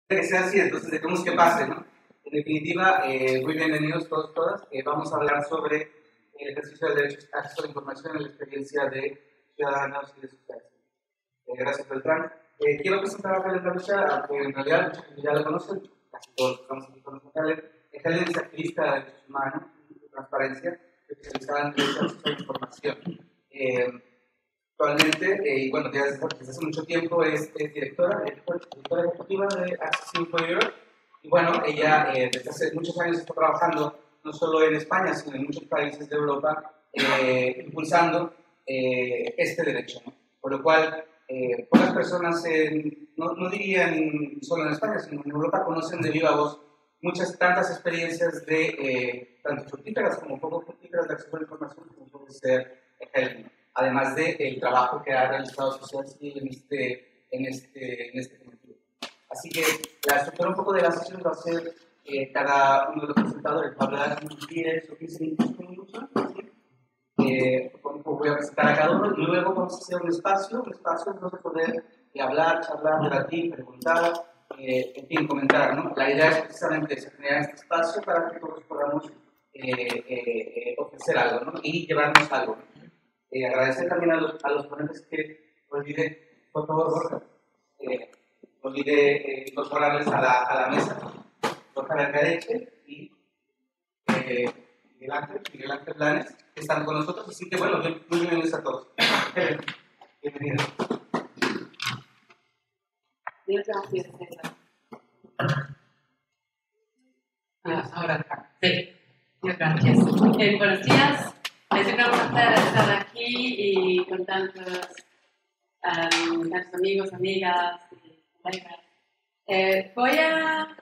que sea así, entonces dejemos que pase, ¿no? En definitiva, muy bienvenidos todos, todas. Vamos a hablar sobre el ejercicio del derecho a acceso a la información en la experiencia de ciudadanos y de sociedades. Gracias, Beltrán. Quiero presentar a Helen Galucha, aunque en realidad muchos ya la conocen, casi todos los que estamos aquí conocen a Helen. Helen es activista de derechos humanos y de transparencia, especializada en derecho a acceso a la información. Actualmente, y bueno, ya desde hace mucho tiempo es directora ejecutiva de Access Info Europe. Y bueno, ella desde hace muchos años está trabajando no solo en España, sino en muchos países de Europa, impulsando este derecho, ¿no? Por lo cual, pocas personas, no dirían solo en España, sino en Europa, conocen de viva voz tantas experiencias de tanto fructíferas como poco fructíferas de acceso a la información, como puede ser Helen, además del trabajo que ha realizado Sociedad Civil en este cometido. Así que la estructura un poco de la sesión va a ser cada uno de los presentadores va a hablar 10 o 15 minutos como mucho. Voy a presentar a cada uno y luego vamos a hacer un espacio donde poder hablar, charlar, debatir, preguntar, en fin, comentar, ¿no? La idea es precisamente generar este espacio para que todos podamos ofrecer algo, ¿no? Y llevarnos algo, ¿no? Agradecer también a los ponentes que olvide, por favor, Borja, olvide incorporarles a la mesa, Borja Mercadeche y Miguel Ángel Blanes, que están con nosotros, así que bueno, muy bienvenidos a todos. Bienvenidos. Muchas gracias, César. Ahora, sí, muchas gracias. Buenos días. Es un gran placer estar aquí y con tantos amigos, amigas y colegas. Voy a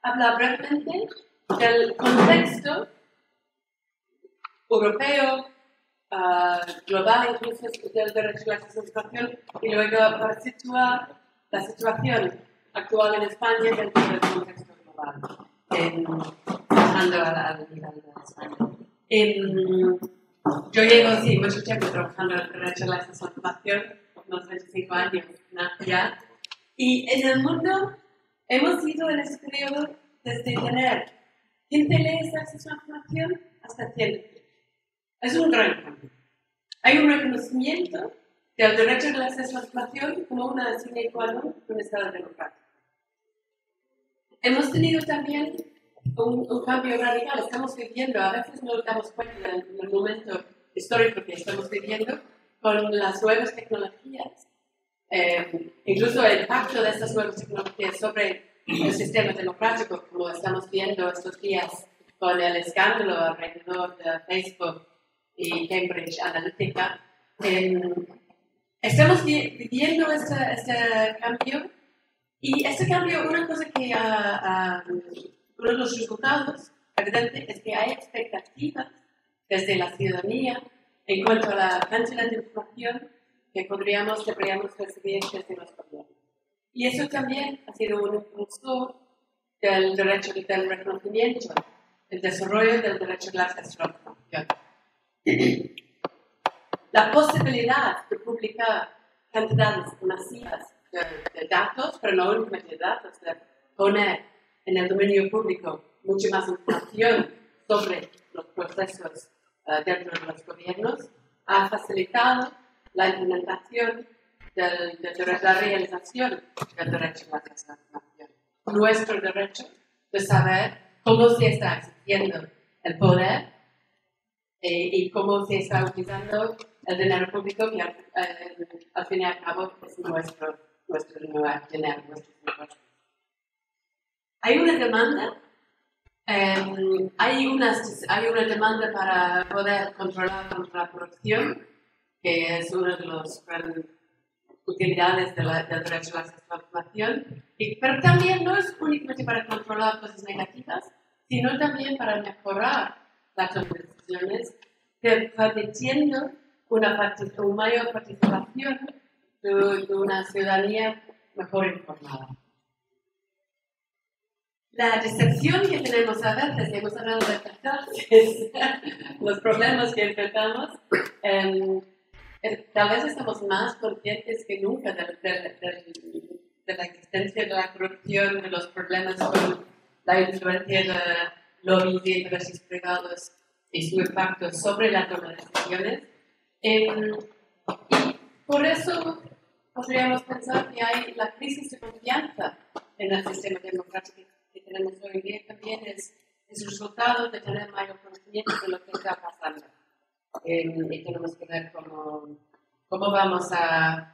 hablar brevemente del contexto europeo, global, incluso del derecho a la acceso a la información, y luego para situar la situación actual en España dentro del contexto global, pasando al nivel de España. Yo llevo mucho tiempo trabajando en el derecho a la acceso a la información, unos 25 años ya, y en el mundo hemos ido en este periodo desde tener 15 leyes de acceso a la información hasta 100. Es un gran cambio. Hay un reconocimiento del derecho al acceso a la información como una sine qua non de un Estado democrático. Hemos tenido también un cambio radical. Estamos viviendo, a veces no nos damos cuenta del momento histórico que estamos viviendo con las nuevas tecnologías, incluso el impacto de estas nuevas tecnologías sobre el sistema democrático, como estamos viendo estos días con el escándalo alrededor de Facebook y Cambridge Analytica. Estamos viviendo este cambio, y este cambio, una cosa que uno de los resultados evidentes es que hay expectativas desde la ciudadanía en cuanto a la cantidad de información que deberíamos recibir desde los gobiernos. Y eso también ha sido un impulsor del derecho del reconocimiento, el desarrollo del derecho al acceso a la información. La posibilidad de publicar cantidades masivas de datos, pero no únicamente de datos, de poner en el dominio público mucha más información sobre los procesos dentro de los gobiernos, ha facilitado la implementación de la realización del derecho a la acceso a la información. Nuestro derecho de saber cómo se está ejerciendo el poder y cómo se está utilizando el dinero público, que al fin y al cabo es nuestro dinero, nuestros negocios. Hay una demanda. Hay una demanda para poder controlar contra la corrupción, que es una de las grandes utilidades del derecho a la acceso a la información, pero también no es únicamente para controlar cosas negativas, sino también para mejorar las conversaciones, permitiendo una mayor participación de una ciudadanía mejor informada. La decepción que tenemos a veces, hemos hablado de catástrofes, los problemas que enfrentamos, tal vez estamos más conscientes que nunca del de la existencia de la corrupción, de los problemas con la influencia de lobbies de intereses privados y su impacto sobre la toma de decisiones. Y por eso podríamos pensar que hay la crisis de confianza en el sistema democrático que tenemos hoy en día también es resultado de tener mayor conocimiento de lo que está pasando. Y tenemos que ver cómo vamos a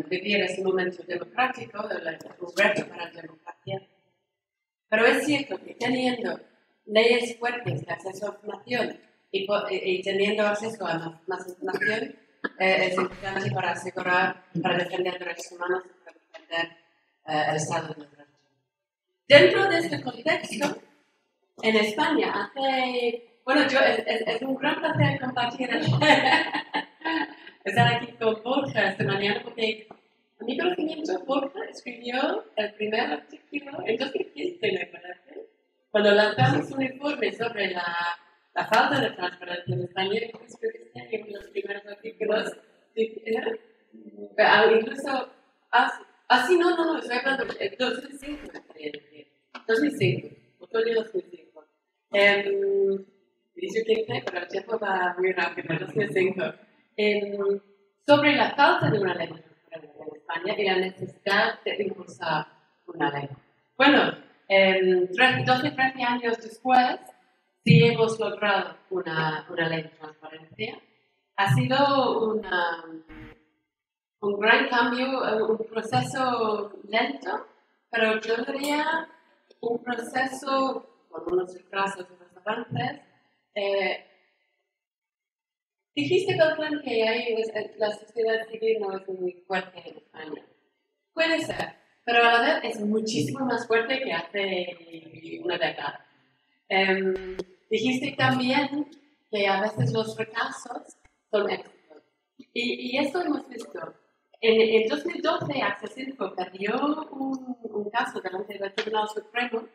vivir ese momento democrático, un reto para la democracia. Pero es cierto que teniendo leyes fuertes de acceso a información y teniendo acceso a más información, es importante para asegurar, para defender derechos humanos y para defender el Estado de Derecho. Dentro de este contexto, en España, es un gran placer compartir estar aquí con Borja esta mañana, porque a mi conocimiento Borja escribió el primer artículo en 2015, me parece, cuando lanzamos un informe sobre la falta de transparencia en España. Escribiste en los primeros artículos, incluso, no, estoy hablando de 2005, 2005, otoño 2005. Dice que pero el tiempo va muy rápido, 2005. Sobre la falta de una ley en España y la necesidad de impulsar una ley. Bueno, 12-13 años después, sí hemos logrado una ley de transparencia. Ha sido un gran cambio, un proceso lento, pero yo diría un proceso con unos retrasos y unos avances. Dijiste, Beltrán, que la sociedad civil no es muy fuerte en España. Puede ser, pero a la vez es muchísimo más fuerte que hace una década. Dijiste también que a veces los retrasos son éxitos. Y esto hemos visto. En 2012, Access-Info perdió un caso delante del Tribunal Supremo.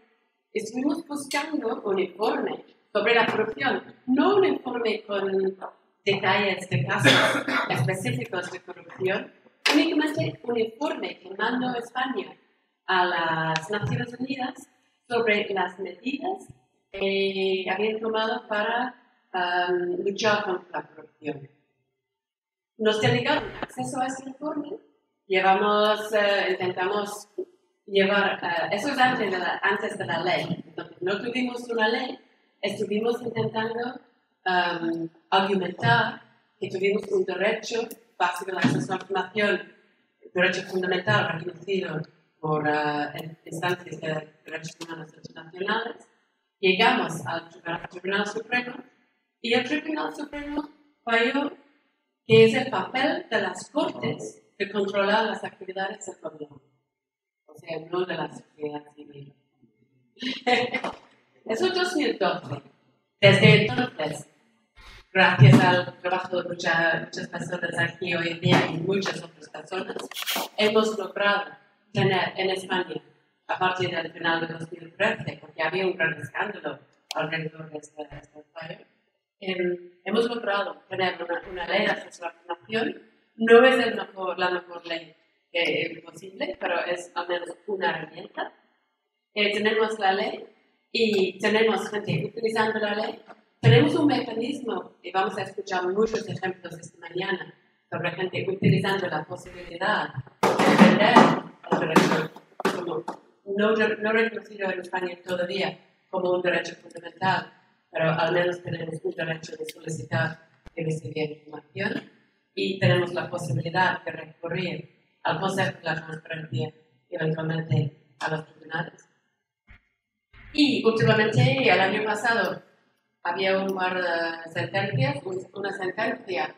Estuvimos buscando un informe sobre la corrupción, no un informe con detalles de casos específicos de corrupción, únicamente un informe que mandó España a las Naciones Unidas sobre las medidas que habían tomado para luchar contra la corrupción. Nos delegaron acceso a ese informe, intentamos llevar, eso es antes de la ley, entonces no tuvimos una ley, estuvimos intentando argumentar que tuvimos un derecho básico al acceso a la información, derecho fundamental reconocido por instancias de derechos humanos internacionales. Llegamos al Tribunal Supremo y el Tribunal Supremo falló que es el papel de las Cortes de controlar las actividades del gobierno, o sea, no de la sociedad civil. Eso es 2012. Desde entonces, gracias al trabajo de muchas personas aquí hoy en día y muchas otras personas, hemos logrado tener en España, a partir del final de 2013, porque había un gran escándalo alrededor de este fallo, hemos logrado tener una ley de acceso a la información. No es la mejor ley posible, pero es al menos una herramienta. Tenemos la ley y tenemos gente utilizando la ley. Tenemos un mecanismo, y vamos a escuchar muchos ejemplos esta mañana, sobre gente utilizando la posibilidad de defender el derecho, como no reconocido en España todavía como un derecho fundamental, pero al menos tenemos un derecho de solicitar y recibir información, y tenemos la posibilidad de recurrir al Consejo de la Transparencia y eventualmente a los tribunales. Y últimamente, el año pasado, había un par de sentencias, una sentencia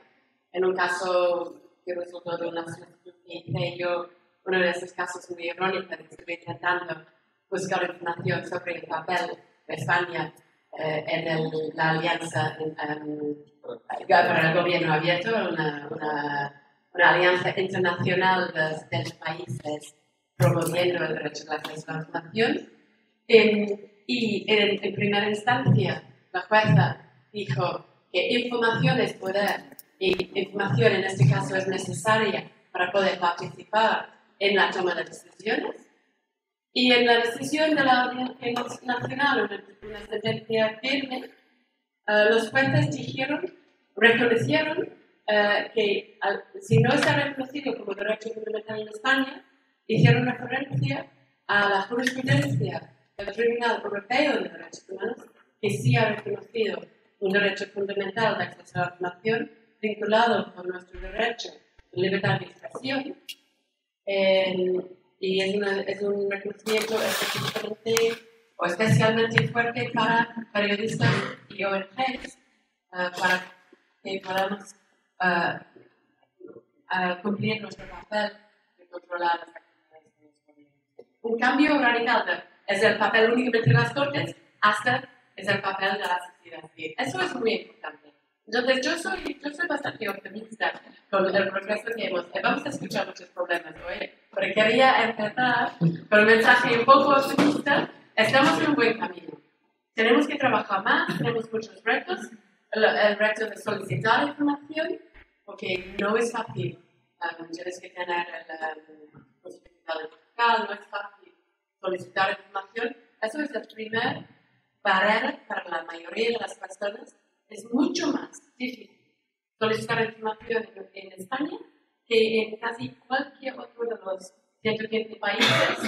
en un caso que resultó de una solicitud que hice yo, uno de esos casos muy irónicos, que estuve intentando buscar información sobre el papel de España en la alianza para el gobierno abierto, una alianza internacional de los países promoviendo el derecho al acceso a la información. Y en primera instancia, la jueza dijo que información es poder y información en este caso es necesaria para poder participar en la toma de decisiones. Y en la decisión de la Audiencia Nacional, una sentencia firme, los jueces reconocieron que si no está reconocido como derecho fundamental en España, hicieron referencia a la jurisprudencia del Tribunal Europeo de Derechos Humanos, que sí ha reconocido un derecho fundamental de acceso a la información vinculado con nuestro derecho de libertad de expresión. Y es un reconocimiento especialmente fuerte para periodistas y ONGs, para que podamos cumplir nuestro papel de controlar las actividades de los gobiernos. Un cambio radical es el papel únicamente de las Cortes hasta es el papel de la sociedad civil. Eso es muy importante. Entonces, yo soy bastante optimista con el progreso que vamos a escuchar muchos problemas hoy, pero quería empezar con un mensaje un poco optimista. Estamos en un buen camino. Tenemos que trabajar más, tenemos muchos retos. El reto de solicitar información, porque no es fácil. Tienes que tener la posibilidad de buscar, no es fácil solicitar información. Eso es la primera barrera para la mayoría de las personas. Es mucho más difícil solicitar información en España que en casi cualquier otro de los 115 países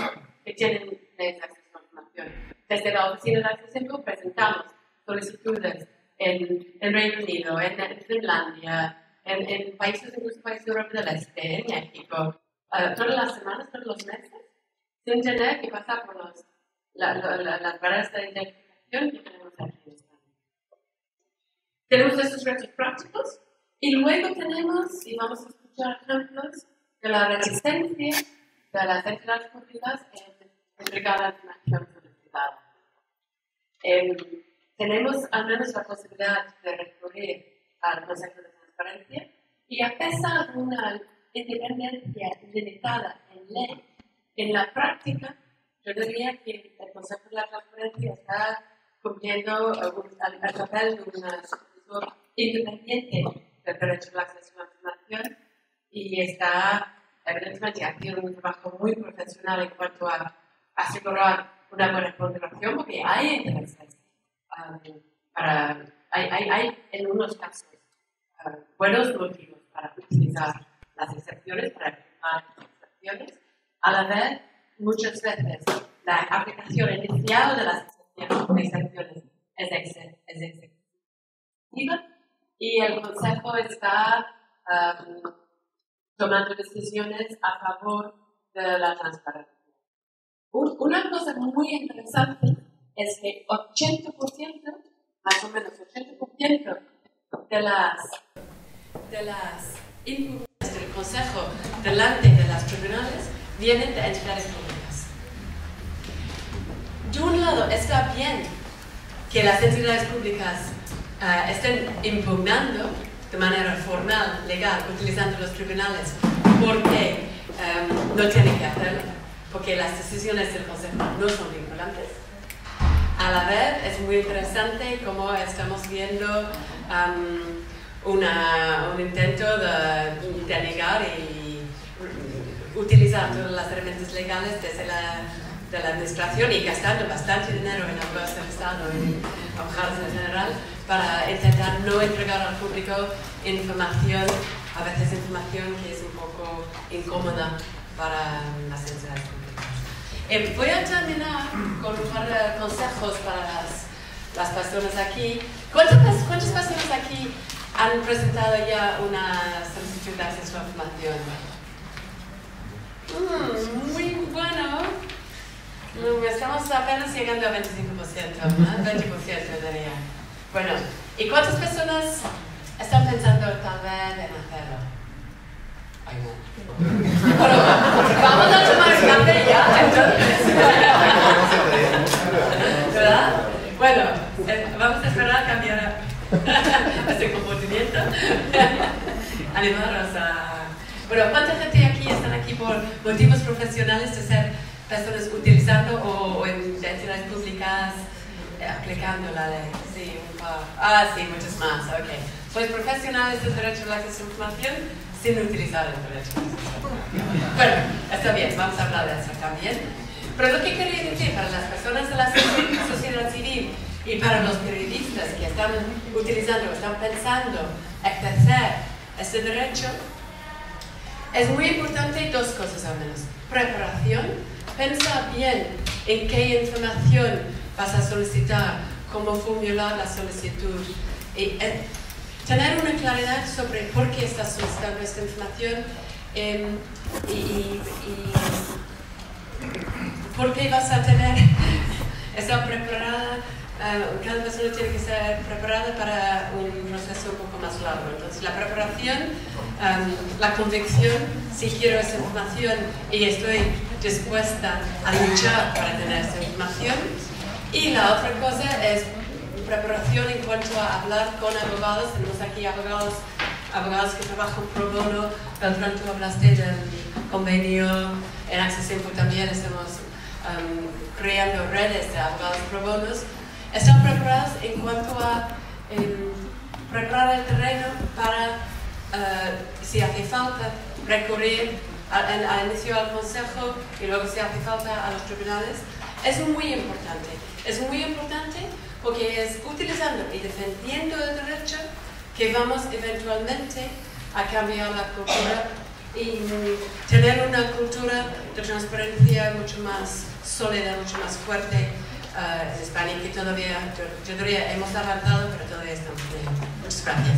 que tienen leyes de acceso a la información. Desde la Oficina de Acceso presentamos solicitudes en Reino Unido, en Finlandia, en países, incluso países de Europa del Este, en México, todas las semanas, todos los meses, sin tener que pasar por las barreras de identificación que tenemos aquí en España. Tenemos estos retos prácticos y luego tenemos, y vamos a escuchar ejemplos de la resistencia de las entidades públicas en entregar la información solicitada. Tenemos al menos la posibilidad de recurrir al Consejo de Transparencia y a pesar de una independencia limitada en ley, en la práctica, yo diría que el Consejo de la Transparencia está cumpliendo el papel de un supervisor independiente del derecho al acceso a la información y está evidentemente haciendo un trabajo muy profesional en cuanto a asegurar una buena coordinación porque hay intereses. Hay en unos casos buenos motivos para utilizar las excepciones, para aplicar las excepciones. A la vez, muchas veces la aplicación inicial de las excepciones es excesiva y el Consejo está tomando decisiones a favor de la transparencia. Una cosa muy interesante es que 80%, más o menos 80% de las impugnaciones del Consejo delante de los tribunales vienen de entidades públicas. De un lado, está bien que las entidades públicas estén impugnando de manera formal, legal, utilizando los tribunales, porque no tienen que hacerlo, porque las decisiones del Consejo no son vinculantes. A la vez, es muy interesante cómo estamos viendo un intento de negar y utilizar todas las herramientas legales desde de la administración y gastando bastante dinero en abogados del Estado y abogados en general para intentar no entregar al público información, a veces información que es un poco incómoda para las entidades públicas. Voy a terminar con un par de consejos para las personas aquí. ¿Cuántas personas aquí han presentado ya una solicitud de acceso a la información? Muy bueno. Estamos apenas llegando a 25%, ¿no? 20% diría. Bueno, ¿y cuántas personas están pensando tal vez en hacerlo? Bueno, vamos a tomar el café ya, entonces. ¿Verdad? Bueno, vamos a esperar a cambiar este comportamiento. Animaros a... Bueno, ¿cuánta gente aquí están aquí por motivos profesionales de ser personas utilizando o en entidades públicas aplicando la ley? Sí, un par. Sí, muchos más, ok. ¿Sois profesionales del derecho a la acceso a la información? sin utilizar el derecho de asociación. Bueno, está bien, vamos a hablar de eso también. Pero lo que quería decir para las personas de la sociedad civil y para los periodistas que están utilizando, están pensando ejercer este derecho, es muy importante dos cosas al menos. Preparación, pensar bien en qué información vas a solicitar, cómo formular la solicitud y tener una claridad sobre por qué estás solicitando esta información y por qué vas a estar preparada. Cada persona tiene que ser preparada para un proceso un poco más largo. Entonces, la preparación, la convicción, si quiero esa información y estoy dispuesta a luchar para tener esa información. Y la otra cosa es preparación en cuanto a hablar con abogados. Tenemos aquí abogados que trabajan pro bono. Beltrán, tú hablaste del convenio. En Access Info también estamos creando redes de abogados pro bonos. Están preparados en cuanto a preparar el terreno para, si hace falta, recurrir al inicio al consejo y luego, si hace falta, a los tribunales. Es muy importante. Es muy importante porque es utilizando y defendiendo el derecho que vamos eventualmente a cambiar la cultura y tener una cultura de transparencia mucho más sólida, mucho más fuerte en España, que todavía, yo diría, hemos avanzado, pero todavía estamos lejos. Muchas gracias.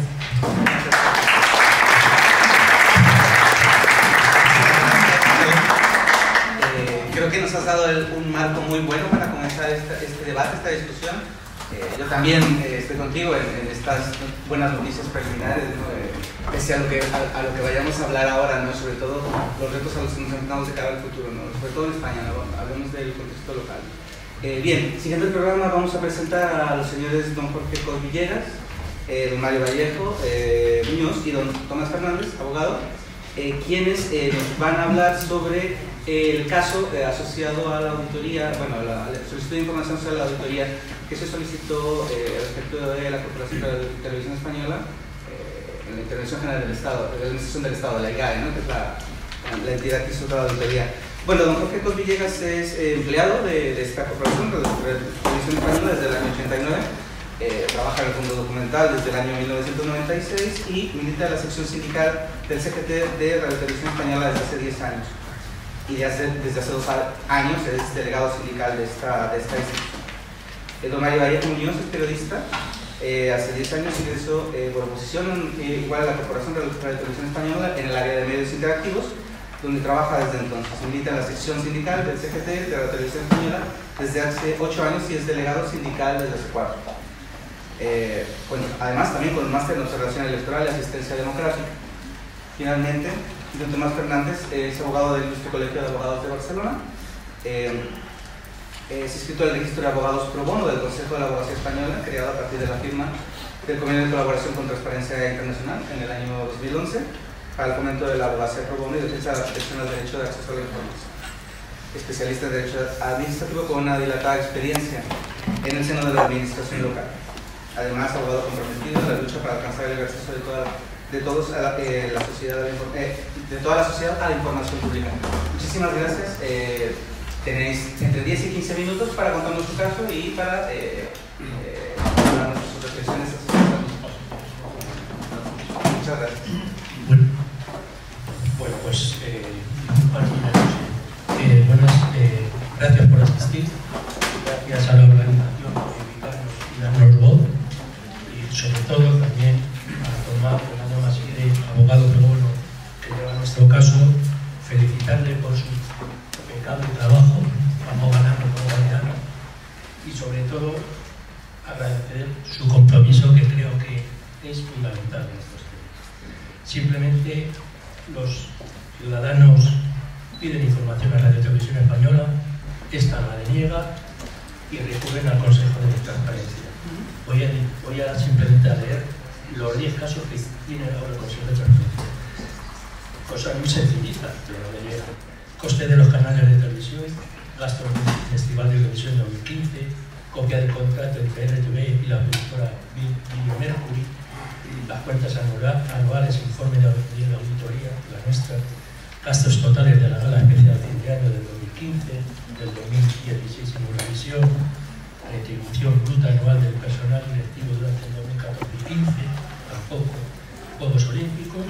Creo que nos has dado un marco muy bueno para comenzar este debate, esta discusión. Yo también estoy contigo en estas buenas noticias preliminares, ¿no? Pese a lo que vayamos a hablar ahora, ¿no? Sobre todo los retos a los que nos enfrentamos de cara al futuro, ¿no? Sobre todo en España, ¿no? Hablemos del contexto local. Bien, siguiendo el programa, vamos a presentar a los señores don Jorge Cosvillegas, don Mario Vallejo Muñoz y don Tomás Fernández, abogado, quienes nos van a hablar sobre el caso asociado a la auditoría, bueno, la solicitud de información sobre la auditoría que se solicitó respecto de la Corporación de Televisión Española en la Intervención General del Estado, de la Administración del Estado, de la IGAE, ¿no? Que es la entidad que hizo toda la auditoría. Bueno, don Jorge Cosvillegas es empleado de esta corporación, de la Televisión Española, desde el año 89. Trabaja en el Fondo Documental desde el año 1996 y milita en la sección sindical del CGT de Radio Televisión Española desde hace 10 años. Y desde hace 2 años es delegado sindical de esta institución. Don Mario Vallejo Muñoz es periodista. Hace 10 años ingresó por oposición igual a la Corporación de Radio Televisión Española en el área de medios interactivos, donde trabaja desde entonces. Milita en la sección sindical del CGT de la Televisión Española desde hace 8 años y es delegado sindical desde hace 4. Bueno, además también con un máster en observación electoral y asistencia democrática. Finalmente, don Tomás Fernández es abogado del Ilustre Colegio de Abogados de Barcelona. Es inscrito al registro de abogados pro bono del Consejo de la Abogacía Española, creado a partir de la firma del Convenio de Colaboración con Transparencia Internacional en el año 2011 para el fomento de la abogacía pro bono y defensa de la protección al derecho de acceso a la información. Especialista en Derecho Administrativo con una dilatada experiencia en el seno de la administración local. Además, abogado comprometido en la lucha para alcanzar el acceso de toda la sociedad a la información pública. Muchísimas gracias. Tenéis entre 10 y 15 minutos para contarnos su caso y para darnos sus reflexiones. Muchas gracias. Bueno, pues gracias por asistir, gracias a la organización por invitarnos y darnos voz, y sobre todo también a Tomás Fernando Masire, abogado pro bono que lleva nuestro caso, felicitarle por su impecable trabajo, vamos ganando como ganando, y sobre todo agradecer su compromiso, que creo que es fundamental en estos temas. Simplemente los ciudadanos piden información a Radio Televisión Española, esta la deniega y recurren al Consejo de Transparencia. Voy a simplemente a leer los 10 casos que tiene ahora el Consejo de Transparencia. Cosa muy sencillita, pero lo deniega. Coste de los canales de televisión, gasto en el Festival de Televisión 2015, copia del contrato entre RTV y la productora Video Mercury, las cuentas anuales, informe de auditoría, la nuestra, gastos totales de la gala especial de fin de año del 2015, del 2016 en revisión, retribución bruta anual del personal directivo durante el 2014-15, tampoco, Juegos Olímpicos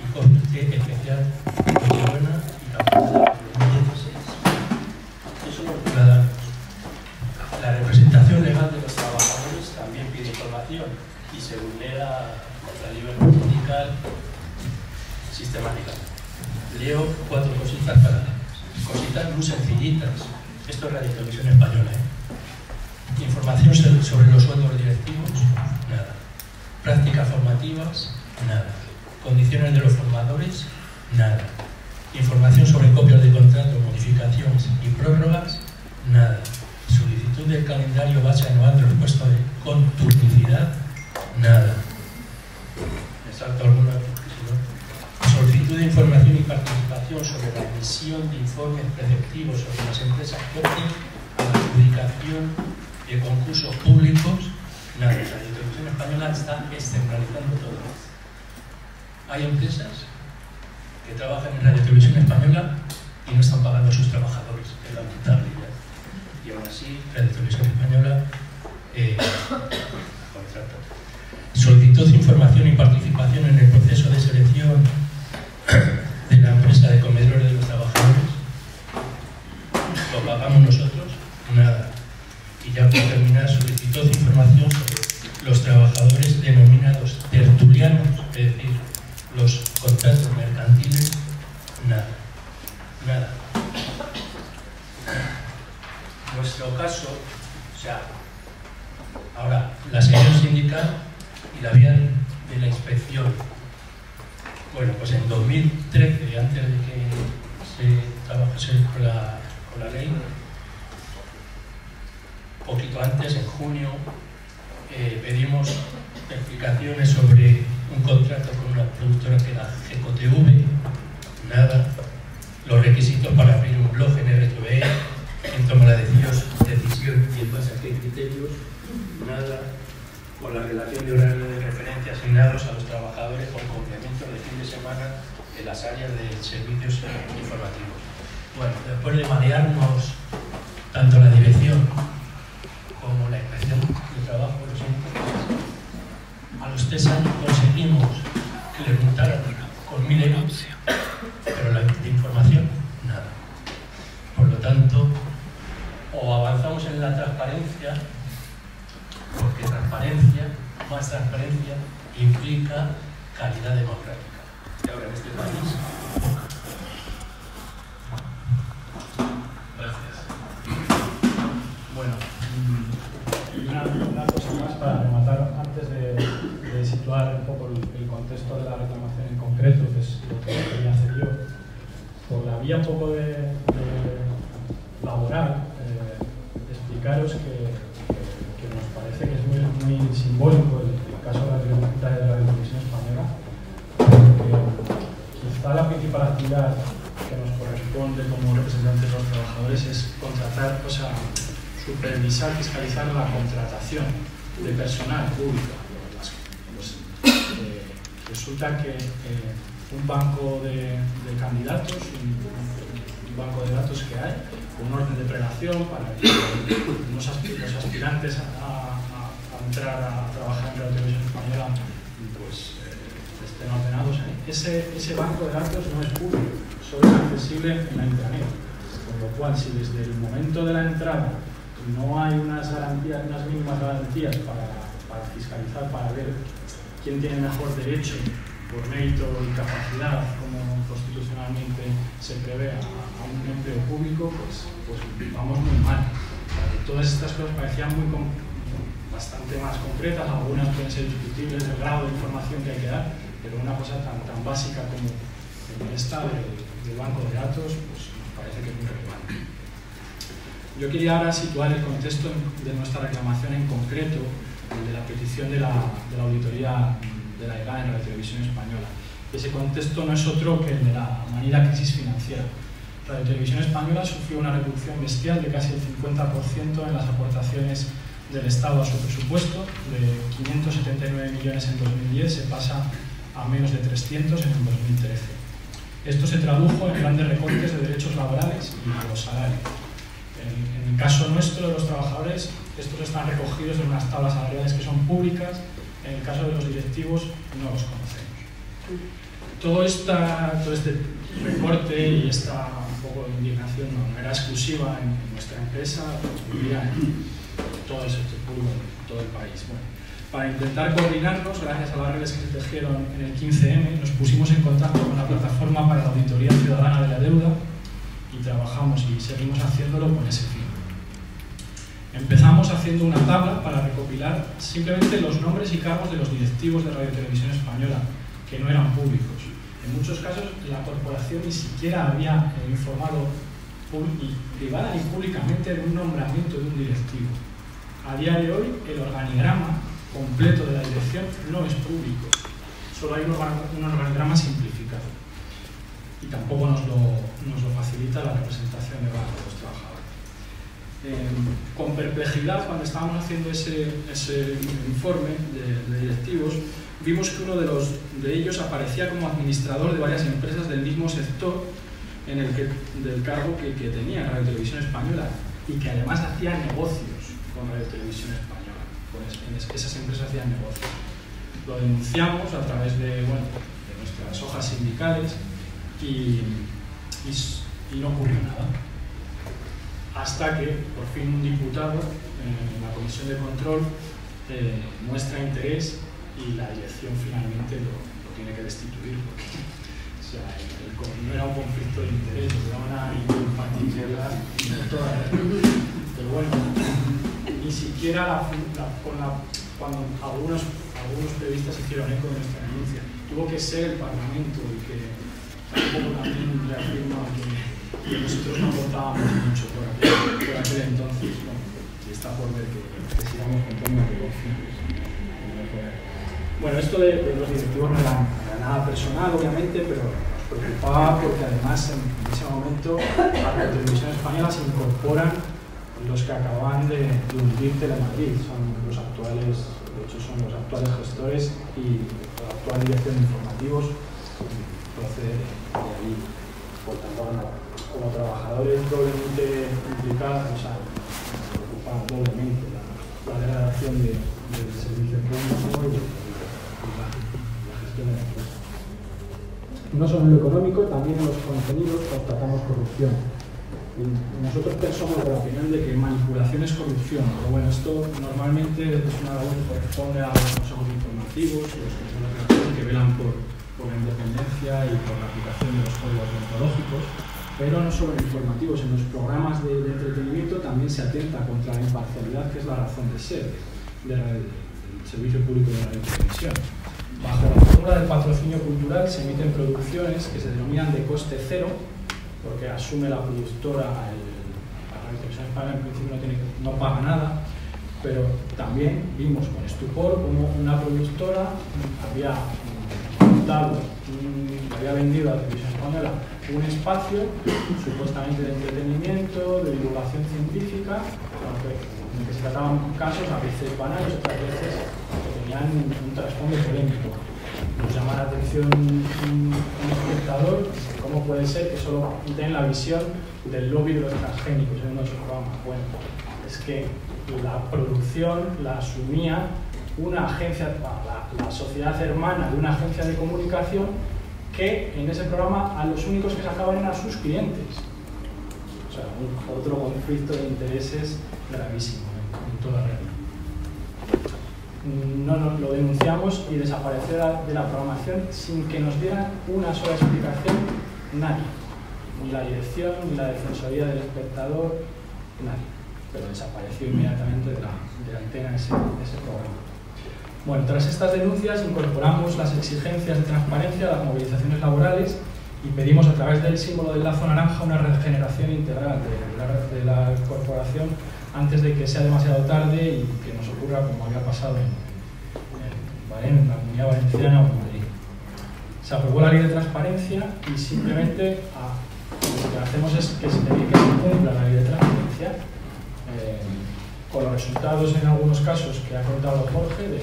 y Comité Especial Nochebuena y Campaña del 2016. Eso es lo que damos. La representación legal de los trabajadores también pide información y se vulnera la libertad sindical sistemáticamente. Leo 4 cositas cositas muy sencillitas. Esto es Radio Televisión Española, Información sobre los sueldos directivos, nada. Prácticas formativas, nada. Condiciones de los formadores, nada. Información sobre copias de contratos, modificaciones y prórrogas, nada. Solicitud del calendario base anual de los puestos con turnicidad, nada. Me salto alguna, solicitud de información y participación sobre la emisión de informes preceptivos sobre las empresas que opten a la adjudicación de concursos públicos, nada. La Televisión Española está externalizando todo esto. Hay empresas que trabajan en Radio Televisión Española y no están pagando a sus trabajadores, es lamentable ya. Y aún así, Radio Televisión Española contrata. Solicitud de información y participación en el proceso de selección de la empresa de comedores de los trabajadores. ¿Lo pagamos nosotros? Nada. Y ya por terminar, solicitud de información sobre los trabajadores denominados tertulianos, es decir, los contratos mercantiles, nada. Nada. Nuestro caso, o sea, ahora, la sección sindical y la vía de la inspección. Bueno, pues en 2013, antes de que se trabajase con la ley, poquito antes, en junio, pedimos explicaciones sobre un contrato con una productora que era GECOTV, nada. Los requisitos para abrir un blog en RTVE, quién toma la decisión y en base a qué criterios, nada. Con la relación de horario de referencia asignados a los trabajadores con complementos de fin de semana en las áreas de servicios informativos. Bueno, después de marearnos tanto la dirección como la inspección de trabajo, a los 3 años conseguimos que le multaran con 1.000 euros, pero la de información, nada. Por lo tanto, o avanzamos en la transparencia, porque más transparencia implica calidad democrática. Y ahora en este país, gracias. Bueno, una cosa más para rematar, antes de situar un poco el contexto de la reclamación en concreto, que es lo que quería hacer yo, por la vía un poco de laboral, explicaros que nos parece que es muy simbólico el caso de la televisión española, porque quizá la principal actividad que nos corresponde como representantes de los trabajadores es contratar, o sea, supervisar, fiscalizar la contratación de personal público. Resulta que un banco de candidatos, un banco de datos que hay, un orden de prelación para que los aspirantes a entrar a trabajar en la televisión española pues, estén ordenados ahí. Ese banco de datos no es público, solo es accesible en la intranet. Con lo cual, si desde el momento de la entrada no hay unas mínimas garantías para fiscalizar, para ver quién tiene mejor derecho por mérito y capacidad, como constitucionalmente se prevé, a un empleo público, pues vamos muy mal. Todas estas cosas parecían bastante más concretas, algunas pueden ser discutibles del grado de información que hay que dar, pero una cosa tan básica como esta del banco de datos, pues nos parece que es muy relevante. Yo quería ahora situar el contexto de nuestra reclamación en concreto, el de la petición de la auditoría de la EGA en la televisión española. Ese contexto no es otro que el de la manida crisis financiera. La televisión española sufrió una reducción bestial de casi el 50% en las aportaciones del Estado a su presupuesto. De 579 millones en 2010 se pasa a menos de 300 en el 2013. Esto se tradujo en grandes recortes de derechos laborales y de los salarios. En el caso nuestro de los trabajadores, estos están recogidos en unas tablas salariales que son públicas. En el caso de los directivos no los conocemos. Todo este recorte y esta un poco de indignación no era exclusiva en nuestra empresa, ocurría en todo el sector público, en todo el país. Bueno, para intentar coordinarnos, gracias a las redes que se tejieron en el 15M, nos pusimos en contacto con la Plataforma para la Auditoría Ciudadana de la Deuda y trabajamos y seguimos haciéndolo con ese fin. Empezamos haciendo una tabla para recopilar simplemente los nombres y cargos de los directivos de Radio Televisión Española, que no eran públicos. En muchos casos la corporación ni siquiera había informado privada y públicamente de un nombramiento de un directivo. A día de hoy el organigrama completo de la dirección no es público, solo hay un organigrama simplificado y tampoco nos lo facilita la representación de los trabajadores. Con perplejidad, cuando estábamos haciendo ese informe de directivos, vimos que uno de ellos aparecía como administrador de varias empresas del mismo sector del cargo que tenía en Radio Televisión Española, y que además hacía negocios con Radio Televisión Española. Esas empresas hacían negocios. Lo denunciamos a través de nuestras hojas sindicales y no ocurrió nada. Hasta que, por fin, un diputado en la Comisión de Control muestra interés y la dirección finalmente lo tiene que destituir, porque no era un conflicto de interés, era una incompatibilidad pero bueno, ni siquiera cuando algunos periodistas hicieron eco de nuestra denuncia, tuvo que ser el Parlamento el que tampoco también reafirma que nosotros no votábamos mucho por aquel entonces. Y está por ver que sigamos contando que bueno, esto de los directivos no era nada personal, obviamente, pero nos preocupaba porque además en ese momento a la Televisión Española se incorporan los que acaban de hundir Telemadrid, son los actuales, de hecho son los actuales gestores, y la actual dirección de informativos procede de ahí. Por tanto, como trabajadores doblemente implicados, nos preocupa doblemente la degradación del servicio público y la gestión de la empresa. No solo en lo económico, también en los contenidos constatamos corrupción. Nosotros somos de la opinión de que manipulación es corrupción, pero bueno, esto normalmente es una labor que corresponde a los consejos informativos, los consejos que velan por la independencia y por la aplicación de los códigos deontológicos, pero no solo en informativos, en los programas de entretenimiento también se atenta contra la imparcialidad, que es la razón de ser del servicio público de radio y televisión. Bajo la fórmula del patrocinio cultural se emiten producciones que se denominan de coste cero, porque asume la productora, la Radio Televisión Española en principio no paga nada, pero también vimos con estupor cómo una productora había vendido a la Televisión Española un espacio supuestamente de entretenimiento, de divulgación científica, en el que se trataban casos a veces banales, otras veces que tenían un trasfondo polémico. Nos llama la atención un espectador cómo puede ser que solo den la visión del lobby de los transgénicos en uno de sus programas. Bueno, es que la producción la asumía una agencia, la sociedad hermana de una agencia de comunicación, que en ese programa a los únicos que sacaban eran sus clientes. O sea, otro conflicto de intereses gravísimo en toda regla. No lo denunciamos y desapareció de la programación sin que nos dieran una sola explicación nadie. Ni la dirección, ni la Defensoría del Espectador, nadie. Pero desapareció inmediatamente de la antena ese programa. Bueno, tras estas denuncias incorporamos las exigencias de transparencia a las movilizaciones laborales y pedimos a través del símbolo del lazo naranja una regeneración integral de la corporación antes de que sea demasiado tarde y que nos ocurra como había pasado en la Comunidad Valenciana o en Madrid. Se aprobó la ley de transparencia y simplemente lo que hacemos es que se cumpla la ley de transparencia con los resultados en algunos casos que ha contado Jorge.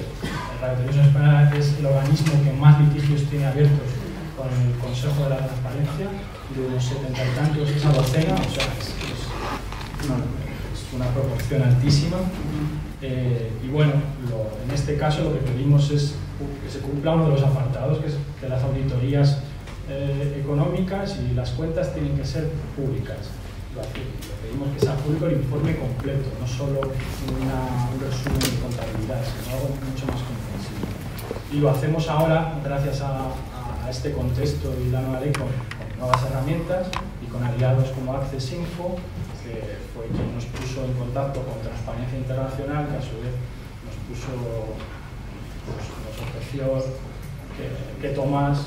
Radio Televisión Española es el organismo que más litigios tiene abiertos con el Consejo de la Transparencia, de los 70 y tantos esa docena, o sea, es una proporción altísima. Y bueno, en este caso lo que pedimos es que se cumpla uno de los apartados, que es que las auditorías económicas y las cuentas tienen que ser públicas. Le pedimos que sea público el informe completo, no solo un resumen de contabilidad, sino algo mucho más comprensible. Y lo hacemos ahora gracias a este contexto y la nueva ley con nuevas herramientas y con aliados como Access Info, que fue quien nos puso en contacto con Transparencia Internacional, que a su vez nos ofreció que Tomás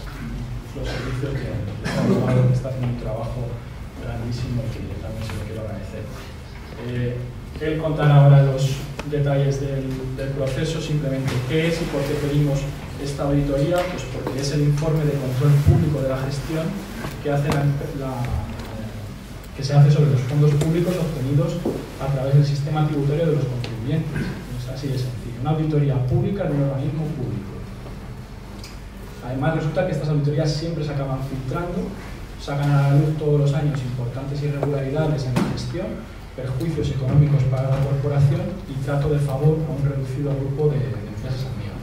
los servicios que está tomando, que está haciendo un trabajo grandísimo y que también se lo quiero agradecer. Él contará ahora los detalles del proceso, simplemente qué es y por qué pedimos esta auditoría, pues porque es el informe de control público de la gestión que se hace sobre los fondos públicos obtenidos a través del sistema tributario de los contribuyentes. Es así de sencillo, una auditoría pública de un organismo público. Además, resulta que estas auditorías siempre se acaban filtrando, sacan a la luz todos los años importantes irregularidades en la gestión, perjuicios económicos para la corporación y trato de favor a un reducido grupo de empresas amigas.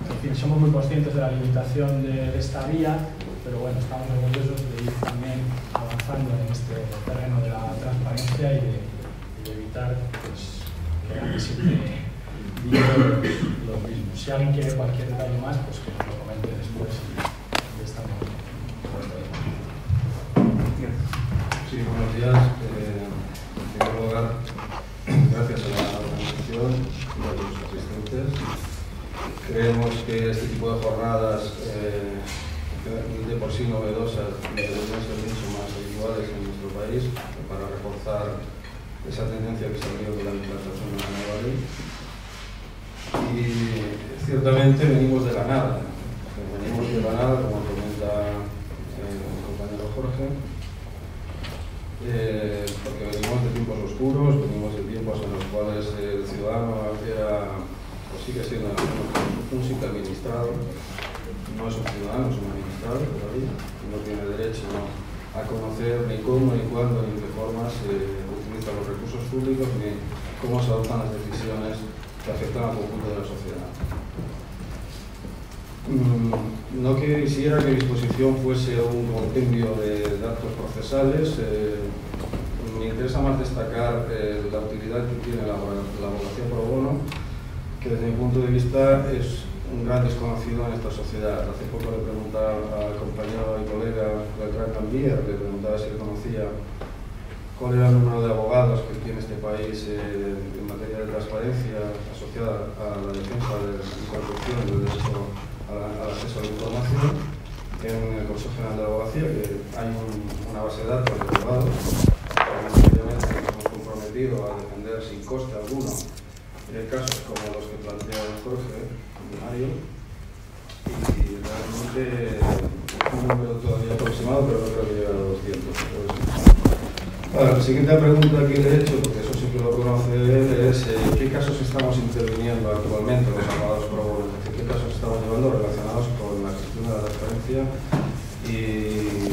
En fin, somos muy conscientes de la limitación de esta vía, pero bueno, estamos orgullosos de ir también avanzando en este terreno de la transparencia y de evitar pues, que aquí siempre digan los mismos. Si alguien quiere cualquier detalle más, pues que nos lo comente después y estamos. Sí, buenos días. En primer lugar, gracias a la organización y a los asistentes. Creemos que este tipo de jornadas, de por sí novedosas, deberían ser mucho más habituales en nuestro país para reforzar esa tendencia que salió de la implantación de la nueva ley. Y ciertamente venimos de la nada. Venimos de la nada, como comenta el compañero Jorge. Porque venimos de tiempos oscuros, venimos de tiempos en los cuales el ciudadano sigue siendo un simple administrado, no es un ciudadano, es un administrado todavía, no tiene derecho a conocer ni cómo, ni cuándo, ni de qué forma se utilizan los recursos públicos, ni cómo se adoptan las decisiones que afectan al conjunto de la sociedad. No quisiera que mi exposición fuese un compendio de datos procesales. Me interesa más destacar la utilidad que tiene la abogacía pro bono, que desde mi punto de vista es un gran desconocido en esta sociedad. Hace poco le preguntaba al compañero y colega Beltrán Cambier, le preguntaba si conocía cuál era el número de abogados que tiene este país en materia de transparencia asociada a la defensa de la corrupción y del derecho al acceso a la información. En el Consejo General de la Abogacía, que hay una base de datos de abogados, obviamente nos hemos comprometido a defender sin coste alguno casos como los que plantea Jorge y Mario, y realmente un número todavía aproximado, pero no creo que llegue a 200. La siguiente pregunta que le he hecho, porque eso sí que lo conoce él, es ¿qué casos estamos interviniendo actualmente los abogados pro bono? Es decir, ¿qué casos estamos llevando relacionados con la gestión de la transparencia? Y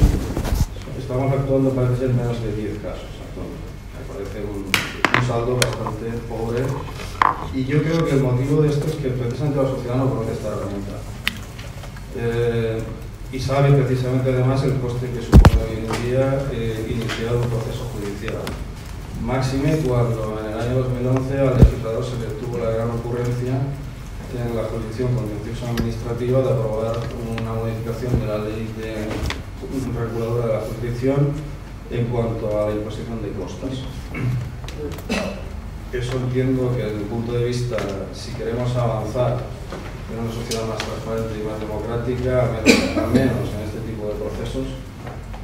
estamos actuando, parece ser, menos de 10 casos actualmente. Me parece un saldo bastante pobre. Y yo creo que el motivo de esto es que precisamente la sociedad no conoce esta herramienta. Y sabe precisamente además el coste que supone hoy en día iniciar un proceso judicial. Máxime cuando en el año 2011 al legislador se le tuvo la gran ocurrencia en la jurisdicción contenciosa administrativa de aprobar una modificación de la ley reguladora de la jurisdicción en cuanto a la imposición de costas. Eso entiendo que desde el punto de vista, si queremos avanzar en una sociedad más transparente y más democrática, al menos en este tipo de procesos,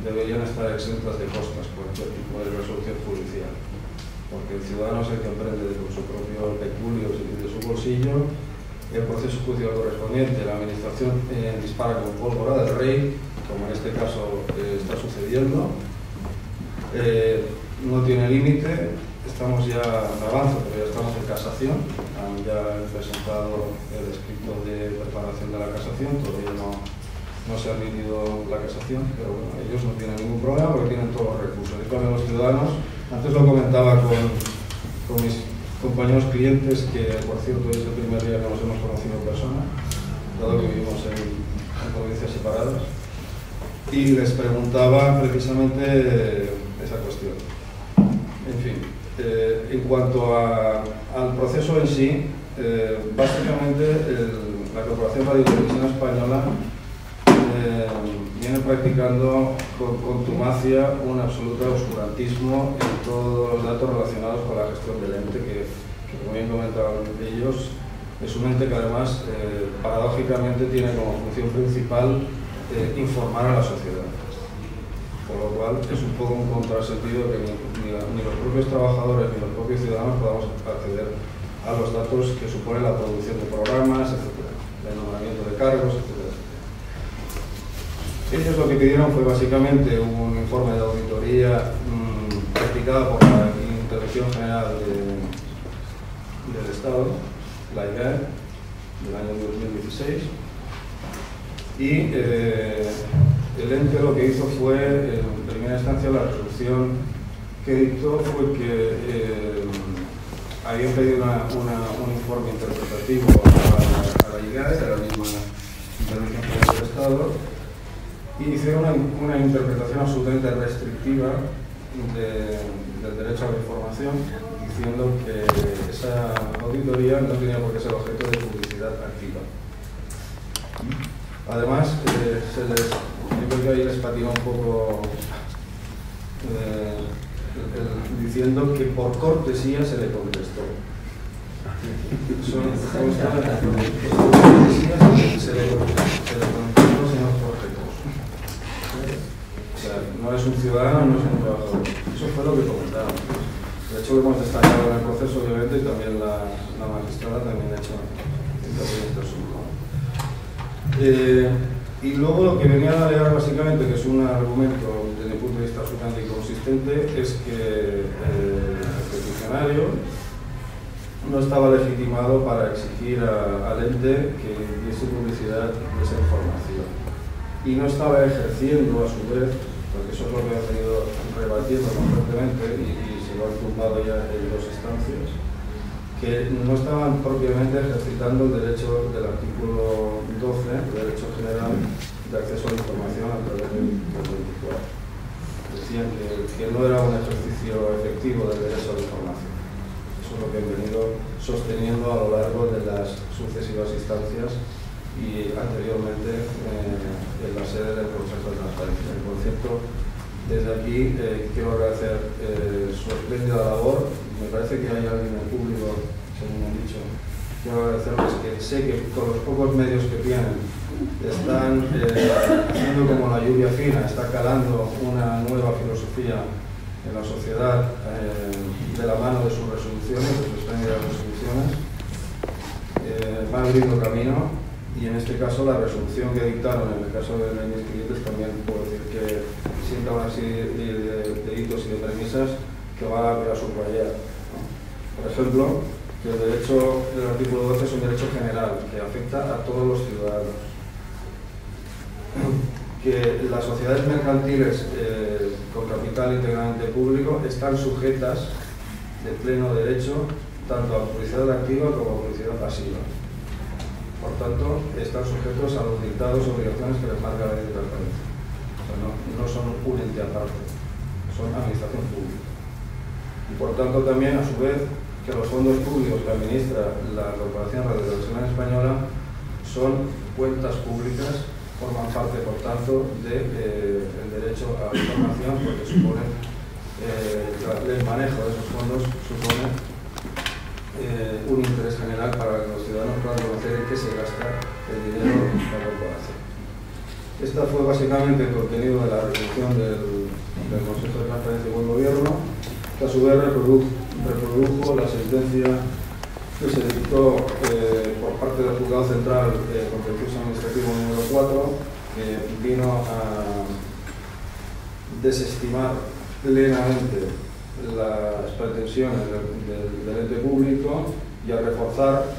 deberían estar exentas de costas por este tipo de resolución judicial. Porque el ciudadano es el que emprende con su propio peculio y de su bolsillo el proceso judicial correspondiente. La administración dispara con pólvora del rey, como en este caso está sucediendo. No tiene límite. Estamos ya en avance, pero ya casación. Han ya presentado el escrito de preparación de la casación, todavía no se ha admitido la casación, pero bueno, ellos no tienen ningún problema porque tienen todos los recursos. Y con los ciudadanos, antes lo comentaba con mis compañeros clientes, que por cierto es el primer día que nos hemos conocido en persona, dado que vivimos en provincias separadas, y les preguntaba precisamente esa cuestión. En fin, en cuanto al proceso en sí, básicamente la Corporación Radio y Televisión Española viene practicando con contumacia un absoluto oscurantismo en todos los datos relacionados con la gestión del ente, que como bien comentaban ellos, es un ente que además paradójicamente tiene como función principal informar a la sociedad. Por lo cual es un poco un contrasentido que ni los propios trabajadores ni los propios ciudadanos podamos acceder a los datos que supone la producción de programas, etc., el nombramiento de cargos, etc. Ellos lo que pidieron fue básicamente un informe de auditoría practicada por la Intervención General del Estado, la IGAE, del año 2016, y el ente lo que hizo fue, en primera instancia, la resolución que dictó fue que habían pedido un informe interpretativo a la IGAE, a la misma Intervención General del Estado, y hicieron una interpretación absolutamente restrictiva del derecho a la información, diciendo que esa auditoría no tenía por qué ser objeto de publicidad activa. Además, yo creo que ahí les patinó un poco diciendo que por cortesía se le contestó. Por cortesía se le contestó, señor Jorge. O sea, no es un ciudadano, no es un trabajador. Eso fue lo que comentaron. De hecho, lo hemos destacado en el proceso, obviamente, y también la magistrada también ha hecho intervenir este asunto. Y luego lo que venían a alegar básicamente, que es un argumento desde el punto de vista absolutamente inconsistente, es que el peticionario no estaba legitimado para exigir al ente que diese publicidad de esa información. Y no estaba ejerciendo, a su vez, porque eso es lo que ha venido rebatiendo constantemente y se lo han tumbado ya en dos instancias, que no estaban propiamente ejercitando el derecho del artículo 12, el derecho general de acceso a la información a través del 24. Decían que no era un ejercicio efectivo del derecho a la información. Eso es lo que han venido sosteniendo a lo largo de las sucesivas instancias y anteriormente en la sede del Consejo de Transparencia. Por cierto, desde aquí quiero agradecer su espléndida labor. Me parece que hay alguien en el público, según me han dicho. Quiero agradecerles que sé que con los pocos medios que tienen están haciendo como la lluvia fina, está calando una nueva filosofía en la sociedad de la mano de sus resoluciones, de sus espléndidas resoluciones. Va abriendo camino. Y en este caso la resolución que dictaron en el caso de mis clientes también puedo decir que sienta una serie de hitos y de premisas que va a subrayar, ¿no? Por ejemplo, que el derecho del artículo 12 es un derecho general que afecta a todos los ciudadanos, que las sociedades mercantiles con capital íntegramente público están sujetas de pleno derecho tanto a publicidad activa como a publicidad pasiva. Por tanto, están sujetos a los dictados y obligaciones que les marca la ley de transparencia. O sea, no son un ente aparte, son administración pública. Y por tanto también, a su vez, que los fondos públicos que administra la Corporación Radio y Televisión Española son cuentas públicas, forman parte, por tanto, del derecho a la información, porque supone el manejo de esos fondos supone un interés general para que los ciudadanos puedan conocer en qué se gasta el dinero de la corporación. Esta fue básicamente el contenido de la resolución del Consejo de Transparencia y Buen Gobierno, que a su vez reprodujo la sentencia que se dictó por parte del Juzgado Central Contencioso Administrativo número 4, que vino a desestimar plenamente las pretensiones del ente público y a reforzar,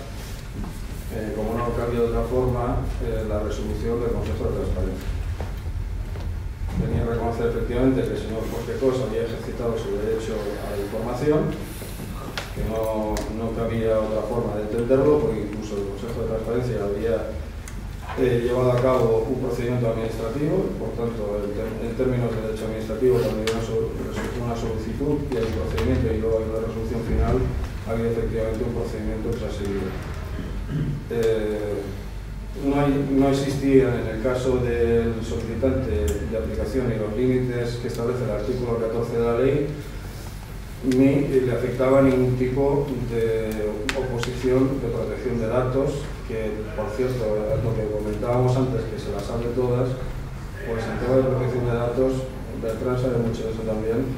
como no cabía de otra forma, la resolución del Consejo de Transparencia. Venía a reconocer efectivamente que el señor Jorge Cos había ejercitado su derecho a la información, que no cabía otra forma de entenderlo, porque incluso el Consejo de Transparencia había llevado a cabo un procedimiento administrativo. Por tanto, en términos de derecho administrativo, cuando hay una solicitud y hay un procedimiento y luego hay una resolución final, había efectivamente un procedimiento que se ha seguido. No existía en el caso del solicitante de aplicación y los límites que establece el artículo 14 de la ley, ni le afectaba ningún tipo de oposición de protección de datos, que por cierto, lo que comentábamos antes, que se las sabe todas, pues en tema de protección de datos, Bertrand sabe mucho de eso también.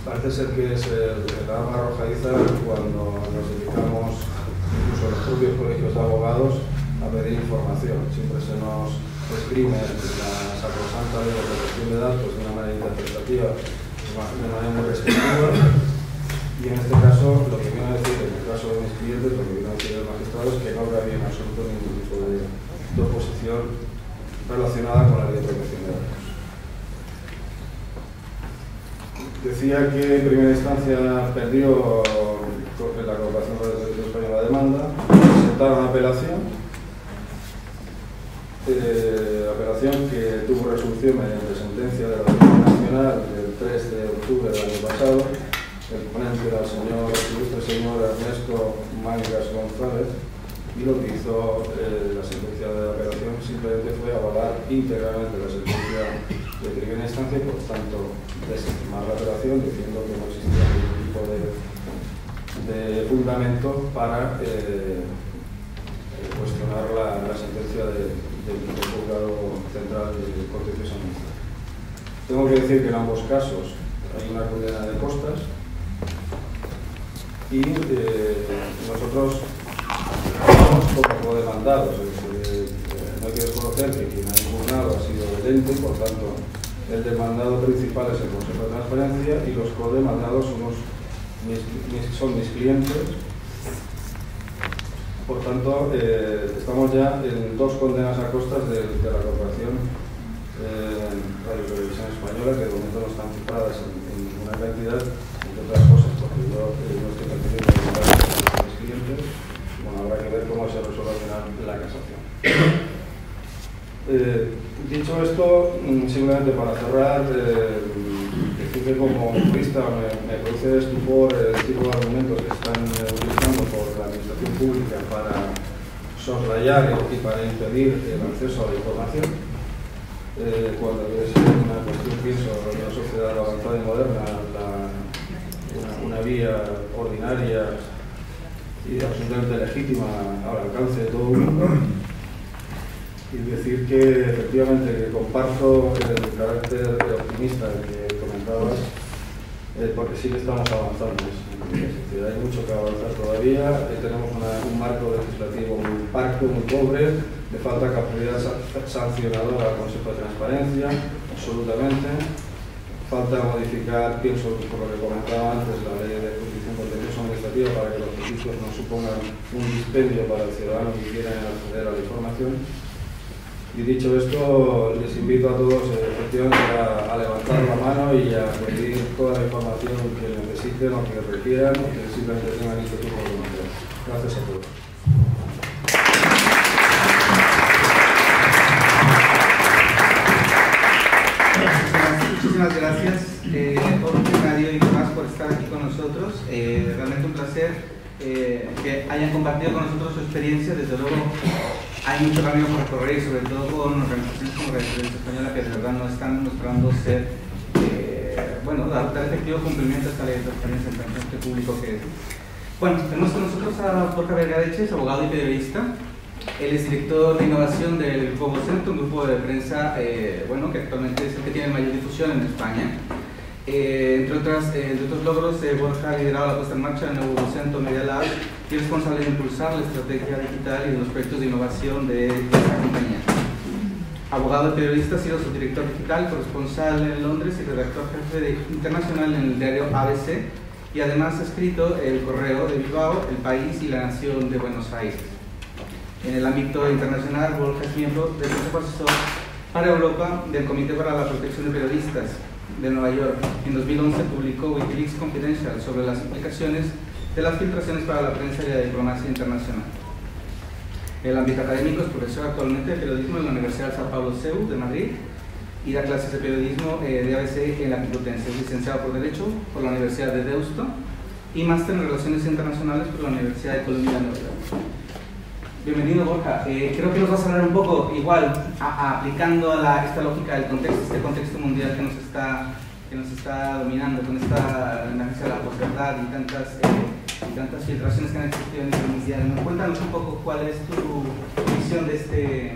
Parece ser que es el arma arrojadiza cuando nos dedicamos, incluso los propios colegios de abogados, a pedir información. Siempre se nos esgrime la sacrosanta ley de protección de datos de una manera interpretativa, de manera muy restrictiva, y en este caso lo que viene a decir, en el caso de mis clientes, lo que viene a decir el magistrado es que no había en absoluto ningún tipo de oposición relacionada con la ley de protección de datos. Decía que en primera instancia perdió la Corporación de Derecho Español la demanda, presentaron apelación que tuvo resolución mediante sentencia de la Audiencia Nacional del 3 de octubre del año pasado. El ponente era el ilustre señor Ernesto Mangas González, y lo que hizo la sentencia de la apelación simplemente fue avalar íntegramente la sentencia de primera instancia y por tanto desestimar la apelación, diciendo que no existía ningún tipo de fundamento para cuestionar la sentencia del Juzgado Central de Contencioso Administrativo. Tengo que decir que en ambos casos hay una condena de costas y nosotros estamos como demandados. No hay que desconocer que quien ha impugnado ha sido el ente, por tanto el demandado principal es el Consejo de Transparencia y los codemandados son mis clientes. Por tanto, estamos ya en 2 condenas a costas de la Corporación Radio Televisión Española, que de momento no están cifradas en ninguna cantidad, entre otras cosas porque yo no estoy percibiendo a mis clientes. Bueno, habrá que ver cómo se resuelve al final la casación. Dicho esto, simplemente para cerrar, decir que como jurista me produce estupor el tipo de argumentos que están utilizando por la administración pública para soslayar y para impedir el acceso a la información, cuando debe ser una cuestión, pienso, de una sociedad avanzada y moderna, una vía ordinaria y absolutamente legítima al alcance de todo el mundo. Y decir que efectivamente que comparto el carácter optimista que comentabas, porque sí que estamos avanzando. Hay mucho que avanzar todavía. Tenemos un marco legislativo muy parco, muy pobre, le falta capacidad sancionadora al Consejo de Transparencia, absolutamente. Falta modificar, pienso, por lo que comentaba antes, la ley de justicia contencioso administrativa para que los juicios no supongan un dispendio para el ciudadano que quiera acceder a la información. Y dicho esto, les invito a todos efectivamente a levantar la mano y a pedir toda la información que necesiten o que requieran, o que simplemente tengan inquietud por conocer. Gracias a todos. Muchísimas gracias por Radio y demás por estar aquí con nosotros. Realmente un placer que hayan compartido con nosotros su experiencia. Desde luego hay mucho camino por recorrer y sobre todo con organizaciones como Radio Televisión Española que de verdad nos están mostrando ser, dar efectivo cumplimiento a esta ley de transparencia en transporte público que es. Bueno, tenemos con nosotros a Borja Vergadeches, abogado y periodista. Él es director de innovación del Juego Centro, un grupo de prensa que actualmente es el que tiene mayor difusión en España. Entre otros logros, Borja ha liderado la puesta en marcha del nuevo Centro Media Lab y es responsable de impulsar la estrategia digital y de los proyectos de innovación de esta compañía. Abogado y periodista, ha sido subdirector digital, corresponsal en Londres y redactor jefe internacional en el diario ABC y además ha escrito El Correo de Bilbao, El País y La Nación de Buenos Aires. En el ámbito internacional, Borja es miembro del Consejo Asesor para Europa del Comité para la Protección de Periodistas de Nueva York. En 2011 publicó Wikileaks Confidential sobre las implicaciones de las filtraciones para la prensa y la diplomacia internacional. En el ámbito académico es profesor actualmente de periodismo en la Universidad de São Paulo CEU de Madrid y da clases de periodismo de ABC en la Complutense. Es licenciado por Derecho por la Universidad de Deusto y máster en Relaciones Internacionales por la Universidad de Columbia de Nueva York. Bienvenido, Borja. Creo que nos vas a hablar un poco, igual, aplicando a esta lógica del contexto, este contexto mundial que nos está dominando, con esta emergencia de la posverdad y tantas filtraciones que han existido a nivel mundial. Cuéntanos un poco cuál es tu visión de este...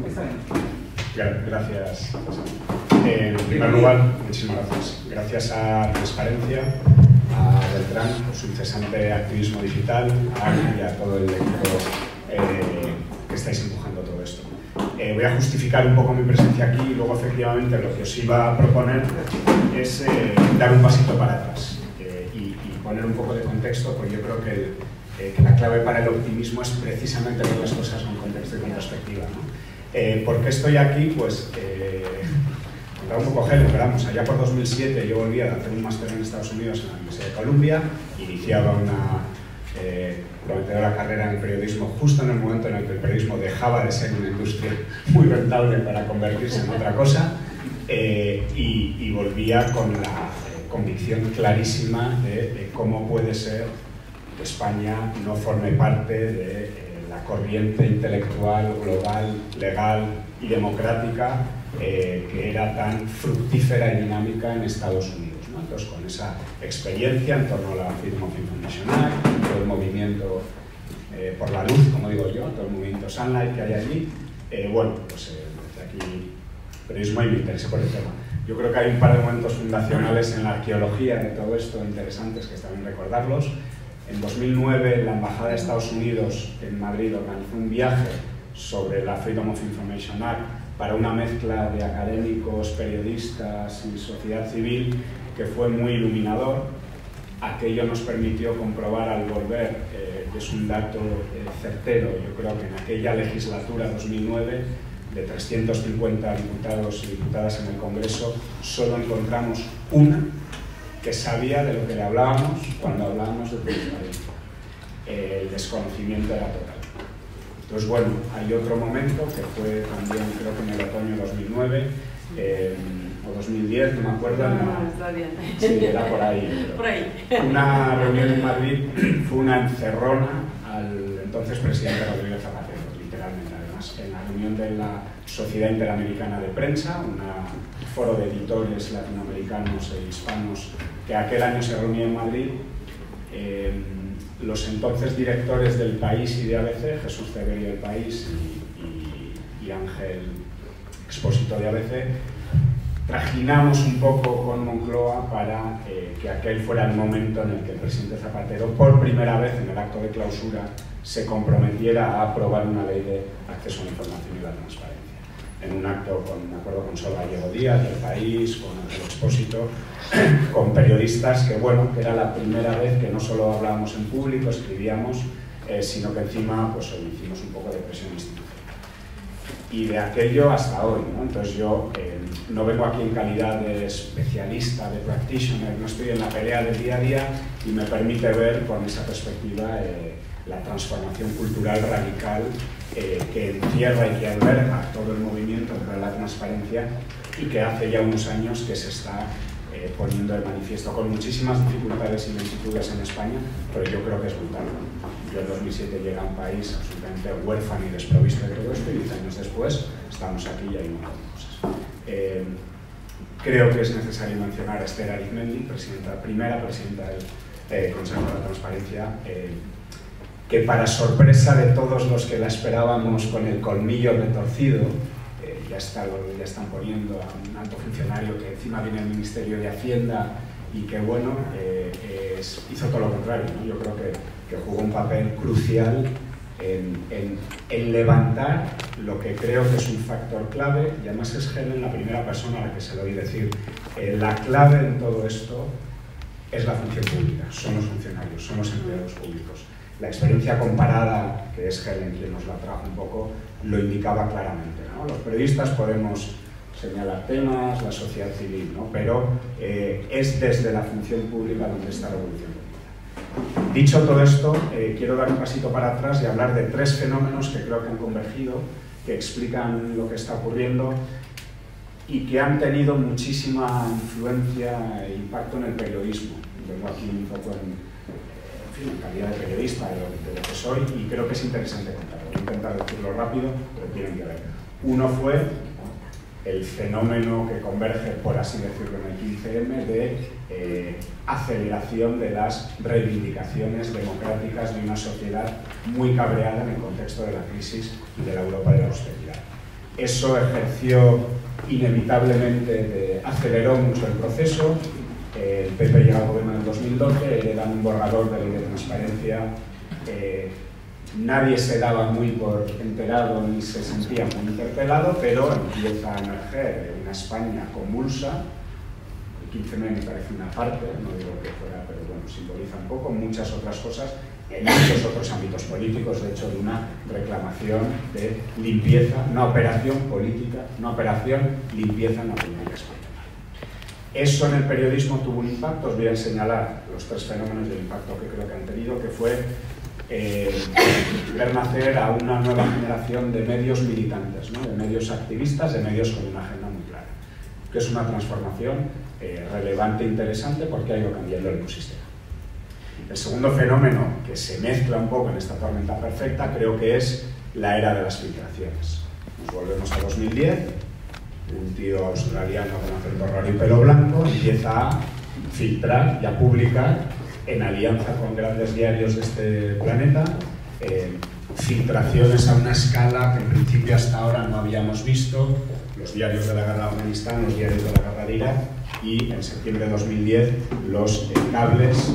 Está bien. Gracias. En primer lugar, muchísimas gracias. Gracias a Transparencia, a Beltrán por su incesante activismo digital, a Ana y a todo el equipo que estáis empujando todo esto. Voy a justificar un poco mi presencia aquí y luego efectivamente lo que os iba a proponer es dar un pasito para atrás y poner un poco de contexto, porque yo creo que la clave para el optimismo es precisamente ver las cosas con contexto y con perspectiva, ¿no? ¿Por qué estoy aquí? Pues un poco gel, pero vamos, allá por 2007 yo volví a hacer un máster en Estados Unidos en la Universidad de Columbia, iniciaba una prometedora carrera en el periodismo justo en el momento en el que el periodismo dejaba de ser una industria muy rentable para convertirse en otra cosa, y volvía con la convicción clarísima de cómo puede ser que España no forme parte de la corriente intelectual, global, legal y democrática que era tan fructífera y dinámica en Estados Unidos, ¿no? Entonces, con esa experiencia en torno a la Freedom of Information Act, todo el movimiento por la luz, como digo yo, todo el movimiento Sunlight que hay allí, bueno, pues desde aquí periodismo y me interesé por el tema. Yo creo que hay un par de momentos fundacionales en la arqueología de todo esto interesantes que está bien recordarlos. En 2009 la Embajada de Estados Unidos en Madrid organizó un viaje sobre la Freedom of Information Act para una mezcla de académicos, periodistas y sociedad civil que fue muy iluminador. Aquello nos permitió comprobar al volver, es un dato certero, yo creo que en aquella legislatura 2009, de 350 diputados y diputadas en el Congreso, solo encontramos una que sabía de lo que le hablábamos cuando hablábamos de transparencia. El desconocimiento era total. Entonces, bueno, hay otro momento que fue también, creo que en el otoño de 2009, o 2010, no me acuerdo. No, está bien. Sí, era por ahí. Por ahí. Una reunión en Madrid fue una encerrona al entonces presidente Rodríguez Zapatero, literalmente, además, en la reunión de la Sociedad Interamericana de Prensa, un foro de editores latinoamericanos e hispanos que aquel año se reunía en Madrid. Los entonces directores del País y de ABC, Jesús Ceberio del País y Ángel Expósito de ABC, trajinamos un poco con Moncloa para que aquel fuera el momento en el que el presidente Zapatero, por primera vez en el acto de clausura, se comprometiera a aprobar una ley de acceso a la información y la transparencia. En un acto, me acuerdo, con Sol Gallego Díaz del País, con Ángel Expósito, con periodistas que, bueno, que era la primera vez que no solo hablábamos en público, escribíamos, sino que encima pues, hicimos un poco de presión institucional. Y de aquello hasta hoy, ¿no? Entonces yo no vengo aquí en calidad de especialista, de practitioner, no estoy en la pelea del día a día y me permite ver con esa perspectiva la transformación cultural radical que encierra y que alberga todo el movimiento para la transparencia y que hace ya unos años que se está poniendo de manifiesto con muchísimas dificultades y lentitudes en España, pero yo creo que es brutal. Yo en 2007 llegué a un país absolutamente huérfano y desprovisto de todo esto y 10 años después estamos aquí y hay un montón de cosas. Creo que es necesario mencionar a Esther Arizmendi, primera presidenta del Consejo de la Transparencia, que para sorpresa de todos los que la esperábamos con el colmillo retorcido, ya están poniendo a un alto funcionario que encima viene del Ministerio de Hacienda y que, bueno, hizo todo lo contrario, ¿no? Yo creo que jugó un papel crucial en levantar lo que creo que es un factor clave, y además es Helen la primera persona a la que se lo oí decir. La clave en todo esto es la función pública, son los funcionarios, son los empleados públicos. La experiencia comparada, que es Helen quien nos la trajo un poco, lo indicaba claramente, ¿no? Los periodistas podemos señalar temas, la sociedad civil, ¿no? Pero es desde la función pública donde está la revolución política. Dicho todo esto, quiero dar un pasito para atrás y hablar de tres fenómenos que creo que han convergido, que explican lo que está ocurriendo y que han tenido muchísima influencia e impacto en el periodismo. Vengo aquí un poco en calidad de periodista, de lo que soy, y creo que es interesante contarlo. Voy a intentar decirlo rápido, pero tienen que ver. Uno fue el fenómeno que converge, por así decirlo, en el 15M, de aceleración de las reivindicaciones democráticas de una sociedad muy cabreada en el contexto de la crisis y de la Europa de la austeridad. Eso ejerció inevitablemente, aceleró mucho el proceso. El PP llega al gobierno en el 2012, heredan un borrador de ley de transparencia. Nadie se daba muy por enterado ni se sentía muy interpelado, pero empieza a emerger una España convulsa. El 15M me parece una parte, no digo que fuera, pero bueno, simboliza un poco muchas otras cosas en muchos otros ámbitos políticos, de hecho, de una reclamación de limpieza, una operación política, una operación limpieza en la política española. Eso en el periodismo tuvo un impacto. Os voy a señalar los tres fenómenos de impacto que creo que han tenido, que fue ver nacer a una nueva generación de medios militantes, ¿no? De medios activistas, de medios con una agenda muy clara, que es una transformación relevante e interesante porque ha ido cambiando el ecosistema. El segundo fenómeno que se mezcla un poco en esta tormenta perfecta creo que es la era de las filtraciones. Nos volvemos a 2010, un tío australiano con acento raro y pelo blanco empieza a filtrar y a publicar en alianza con grandes diarios de este planeta, filtraciones a una escala que en principio hasta ahora no habíamos visto, los diarios de la guerra de Afganistán, los diarios de la guerra de Irak, y en septiembre de 2010 los cables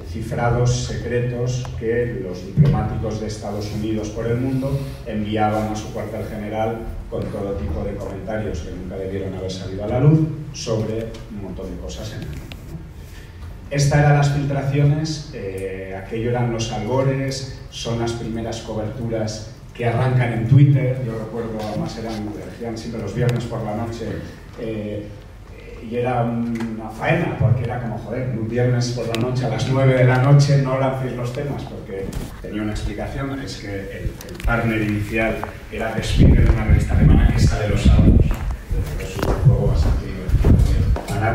cifrados secretos que los diplomáticos de Estados Unidos por el mundo enviaban a su cuartel general con todo tipo de comentarios que nunca debieron haber salido a la luz sobre un montón de cosas en el mundo. Esta eran las filtraciones, aquello eran los albores, son las primeras coberturas que arrancan en Twitter. Yo recuerdo, además decían siempre los viernes por la noche, y era una faena, porque era como, joder, un viernes por la noche a las 9 de la noche no lancéis los temas, porque tenía una explicación, es que el partner inicial era The Speaker, una revista alemana, esta de los sábados. Es un juego bastante divertido.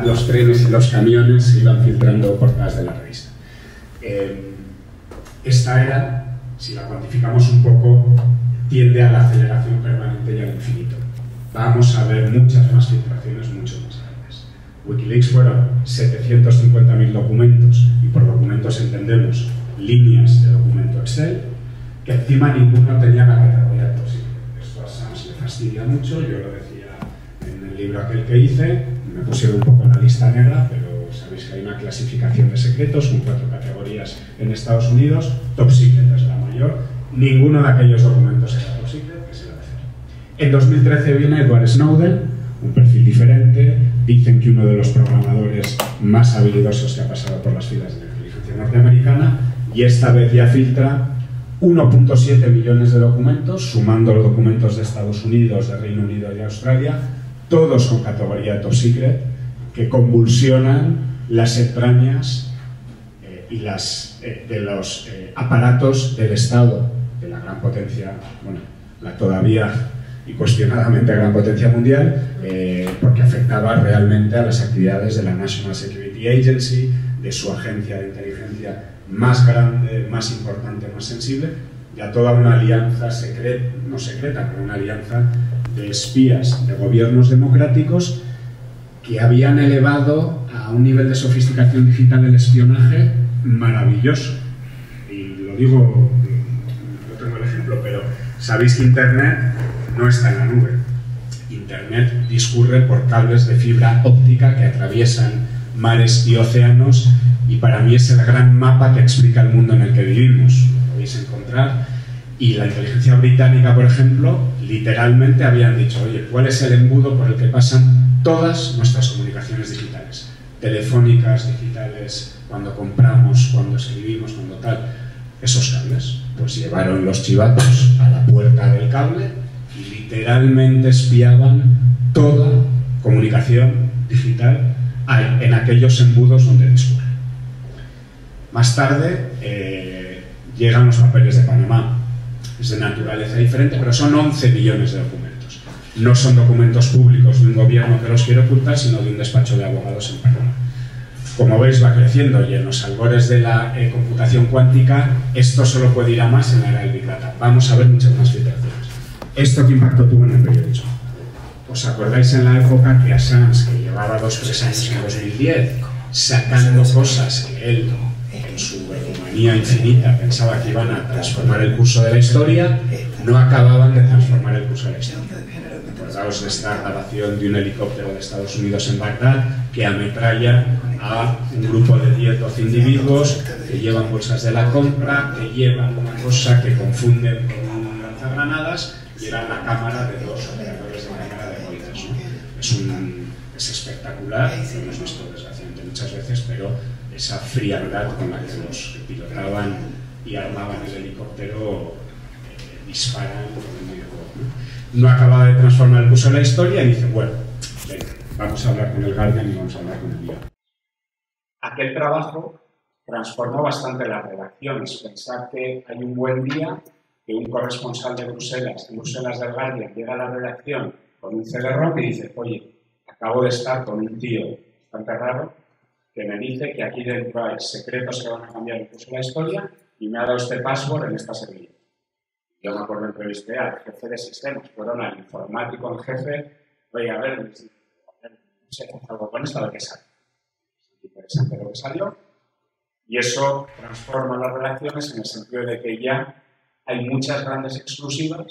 Los trenes y los camiones se iban filtrando portadas de la revista. Esta era, si la cuantificamos un poco, tiende a la aceleración permanente y al infinito. Vamos a ver muchas más filtraciones, mucho más grandes. Wikileaks fueron 750.000 documentos, y por documentos entendemos líneas de documento Excel, que encima ninguno tenía la categoría tóxica. Esto a Sams le fastidia mucho, yo lo decía en el libro aquel que hice, me pusieron un poco en la lista negra, pero sabéis que hay una clasificación de secretos con 4 categorías en Estados Unidos, Top Secret es la mayor, ninguno de aquellos documentos era Top Secret, que se va a hacer. En 2013 viene Edward Snowden, un perfil diferente, dicen que uno de los programadores más habilidosos que ha pasado por las filas de la inteligencia norteamericana, y esta vez ya filtra 1.7 millones de documentos, sumando los documentos de Estados Unidos, de Reino Unido y de Australia, todos con categoría Top Secret, que convulsionan las entrañas y de los aparatos del Estado, de la gran potencia, bueno, la todavía y cuestionadamente gran potencia mundial, porque afectaba realmente a las actividades de la National Security Agency, de su agencia de inteligencia más grande, más importante, más sensible, y a toda una alianza secreta, no secreta, pero una alianza de espías de gobiernos democráticos que habían elevado a un nivel de sofisticación digital el espionaje maravilloso. Y lo digo, no tengo el ejemplo, pero sabéis que Internet no está en la nube. Internet discurre por cables de fibra óptica que atraviesan mares y océanos, y para mí es el gran mapa que explica el mundo en el que vivimos. Lo podéis encontrar. Y la inteligencia británica, por ejemplo, literalmente habían dicho, oye, ¿cuál es el embudo por el que pasan todas nuestras comunicaciones digitales? Telefónicas, digitales, cuando compramos, cuando escribimos, cuando tal, esos cables. Pues llevaron los chivatos a la puerta del cable y literalmente espiaban toda comunicación digital en aquellos embudos donde discurre. Más tarde llegan los papeles de Panamá. Es de naturaleza diferente, pero son 11 millones de documentos. No son documentos públicos de un gobierno que los quiere ocultar, sino de un despacho de abogados en Panamá. Como veis, va creciendo y en los albores de la computación cuántica, esto solo puede ir a más en la era del Big Data. Vamos a ver muchas más filtraciones. ¿Esto qué impacto tuvo en el periodismo? ¿Os acordáis en la época que Assange, que llevaba 2 o 3 años en 2010, sacando cosas que él, en su egomanía infinita, pensaba que iban a transformar el curso de la historia, no acababan de transformar el curso de la historia? Acordaos de esta grabación de un helicóptero de Estados Unidos en Bagdad que ametralla a un grupo de 10 o 12 individuos que llevan bolsas de la compra, que llevan una cosa que confunden con lanzagranadas y era la cámara de 2 operadores de cámara de Reuters, ¿no? Es espectacular, lo hemos visto desgraciadamente muchas veces, pero esa frialdad con la que los pilotaban y armaban el helicóptero disparan con el medio juego, ¿no? No acaba de transformar el curso de la historia y dice, bueno, venga, vamos a hablar con el Guardian y vamos a hablar con el Guión. Aquel trabajo transformó bastante las redacciones. Pensad que hay un buen día que un corresponsal de Bruselas del Guardian, llega a la redacción con un CD-ROM y dice, oye, acabo de estar con un tío bastante raro que me dice que aquí dentro hay secretos que van a cambiar el curso de la historia y me ha dado este password en esta servilleta. Yo me acuerdo, entrevisté al jefe de sistemas, fueron al informático, el jefe, oye, a ver, no sé, algo con esto, a ver qué sale. Es interesante lo que salió. Y eso transforma las relaciones en el sentido de que ya hay muchas grandes exclusivas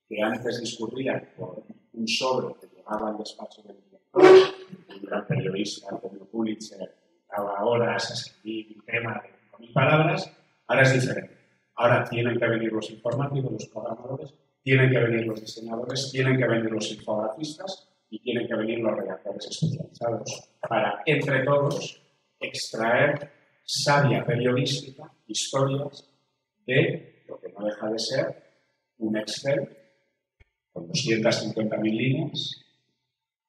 que antes discurrían por un sobre que llegaba al despacho del director, un gran periodista como Pulitzer, daba horas a escribir un tema de 5.000 palabras, ahora es diferente. Ahora tienen que venir los informáticos, los programadores, tienen que venir los diseñadores, tienen que venir los infografistas y tienen que venir los redactores especializados para, entre todos, extraer sabia periodística, historias de lo que no deja de ser un Excel con 250.000 líneas,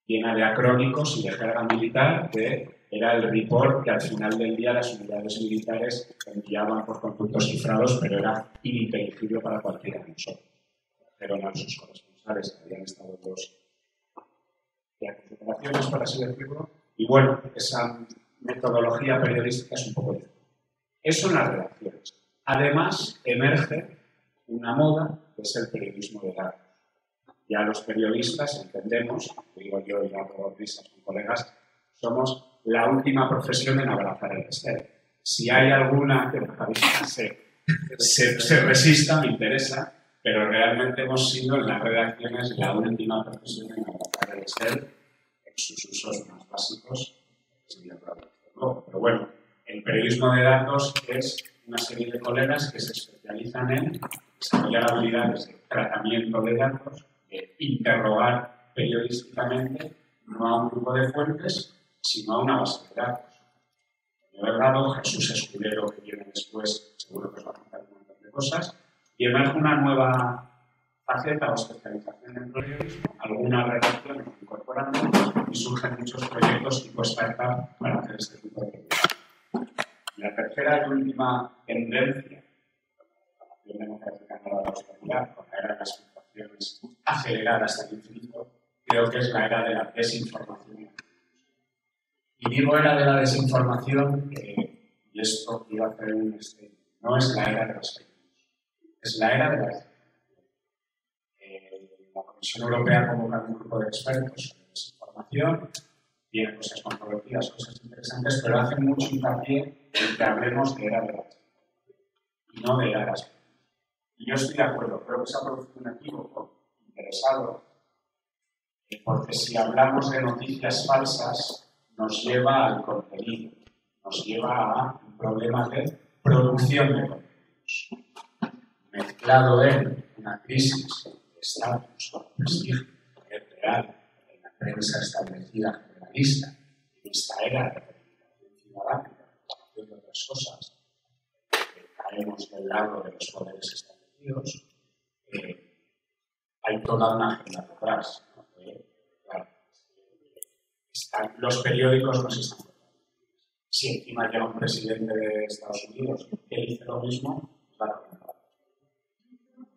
llena de acrónicos y de jerga militar, que era el report que al final del día las unidades militares enviaban por conductos cifrados, pero era ininteligible para cualquiera de nosotros. Pero no sus corresponsales, que habían estado dos operaciones, por así decirlo, y bueno, esa metodología periodística es un poco diferente. Eso en las redacciones. Además, emerge una moda que es el periodismo de datos. Ya los periodistas entendemos, digo yo y hago risas con colegas, somos la última profesión en abrazar el Excel. Si hay alguna que se resista, me interesa, pero realmente hemos sido en las redacciones la última profesión en abrazar el Excel en sus usos más básicos. Pero bueno, el periodismo de datos es una serie de colegas que se especializan en desarrollar habilidades de tratamiento de datos, de interrogar periodísticamente no a un grupo de fuentes, sino a una base de datos. De verdad, Jesús Escudero, que viene después, seguro que os va a contar un montón de cosas, y emerge una nueva faceta o especialización en el periodismo, algunas redacciones incorporando y surgen muchos proyectos tipo startup para hacer este tipo de proyectos. La tercera y última tendencia, la Acción Democrática no la austeridad, con la era de las filtraciones aceleradas hasta el infinito, creo que es la era de la desinformación. Y digo era de la desinformación, y esto iba a hacer un no es la era de las fake news, es la era de la desinformación. La Comisión Europea convoca un grupo de expertos sobre desinformación, tiene cosas controvertidas, cosas interesantes, pero hace mucho hincapié en que hablemos de era de las y no de eras. Y yo estoy de acuerdo, creo que se ha producido un equívoco interesado, porque si hablamos de noticias falsas, nos lleva al contenido, nos lleva a un problema de producción de contenidos, mezclado en una crisis de estatus, de prestigio, de real, en la prensa establecida generalista, en esta era de comunicación ciudadana, de otras cosas, caemos del lado de los poderes establecidos, hay toda una agenda detrás. ¿No? Claro, los periódicos no se están tocando. Si encima llega un presidente de Estados Unidos que dice lo mismo, claro.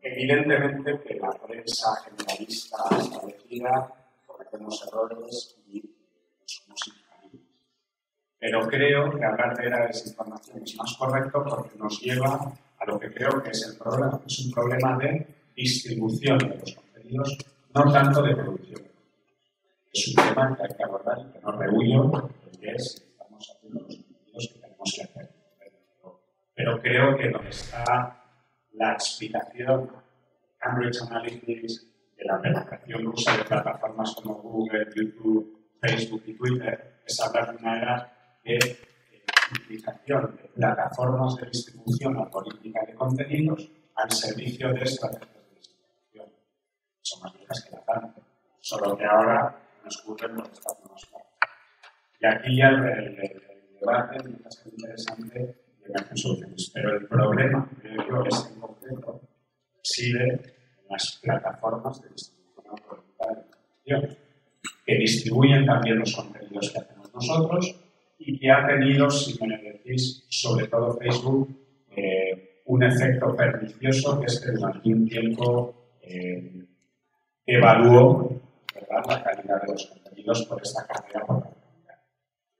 Evidentemente que la prensa generalista establecida cometemos errores y somos infalibles. Pero creo que hablar de era desinformación es más correcto porque nos lleva a lo que creo que es el problema. Es un problema de distribución de los contenidos, no tanto de producción. Es un tema que hay que abordar y que no rehuyo, porque estamos haciendo los contenidos que tenemos que hacer. Pero creo que donde está la explicación Cambridge Analytica de la penetración rusa de plataformas como Google, YouTube, Facebook y Twitter es hablar de una era de utilización de plataformas de distribución algorítmica de contenidos al servicio de estrategias de distribución. Son más viejas que la tarde, solo que ahora nos ocurren los estados más claros. Y aquí ya el debate empieza a ser interesante y emergen soluciones. Pero el problema, creo yo, es en concreto reside en las plataformas de distribución algorítmica de información, que distribuyen también los contenidos que hacemos nosotros y que ha tenido, si me decís, sobre todo Facebook, un efecto pernicioso, que es que durante un tiempo evaluó, ¿verdad?, la calidad de los contenidos por esta carrera por la calidad.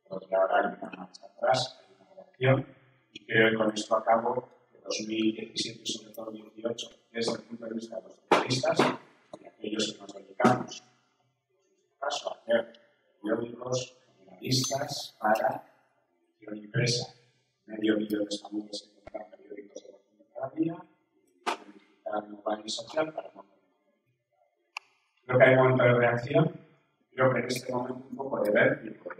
Porque ahora hay una marcha atrás, hay una reacción, y creo que con esto acabo que 2017 y sobre todo 2018, desde el punto de vista de los periodistas y aquellos que nos dedicamos, en este caso, a hacer periódicos generalistas para edición impresa, medio millón de españoles que compran periódicos de cada día, y digital, global y social para no. Creo que hay un momento de reacción, creo que en este momento un poco de vértigo,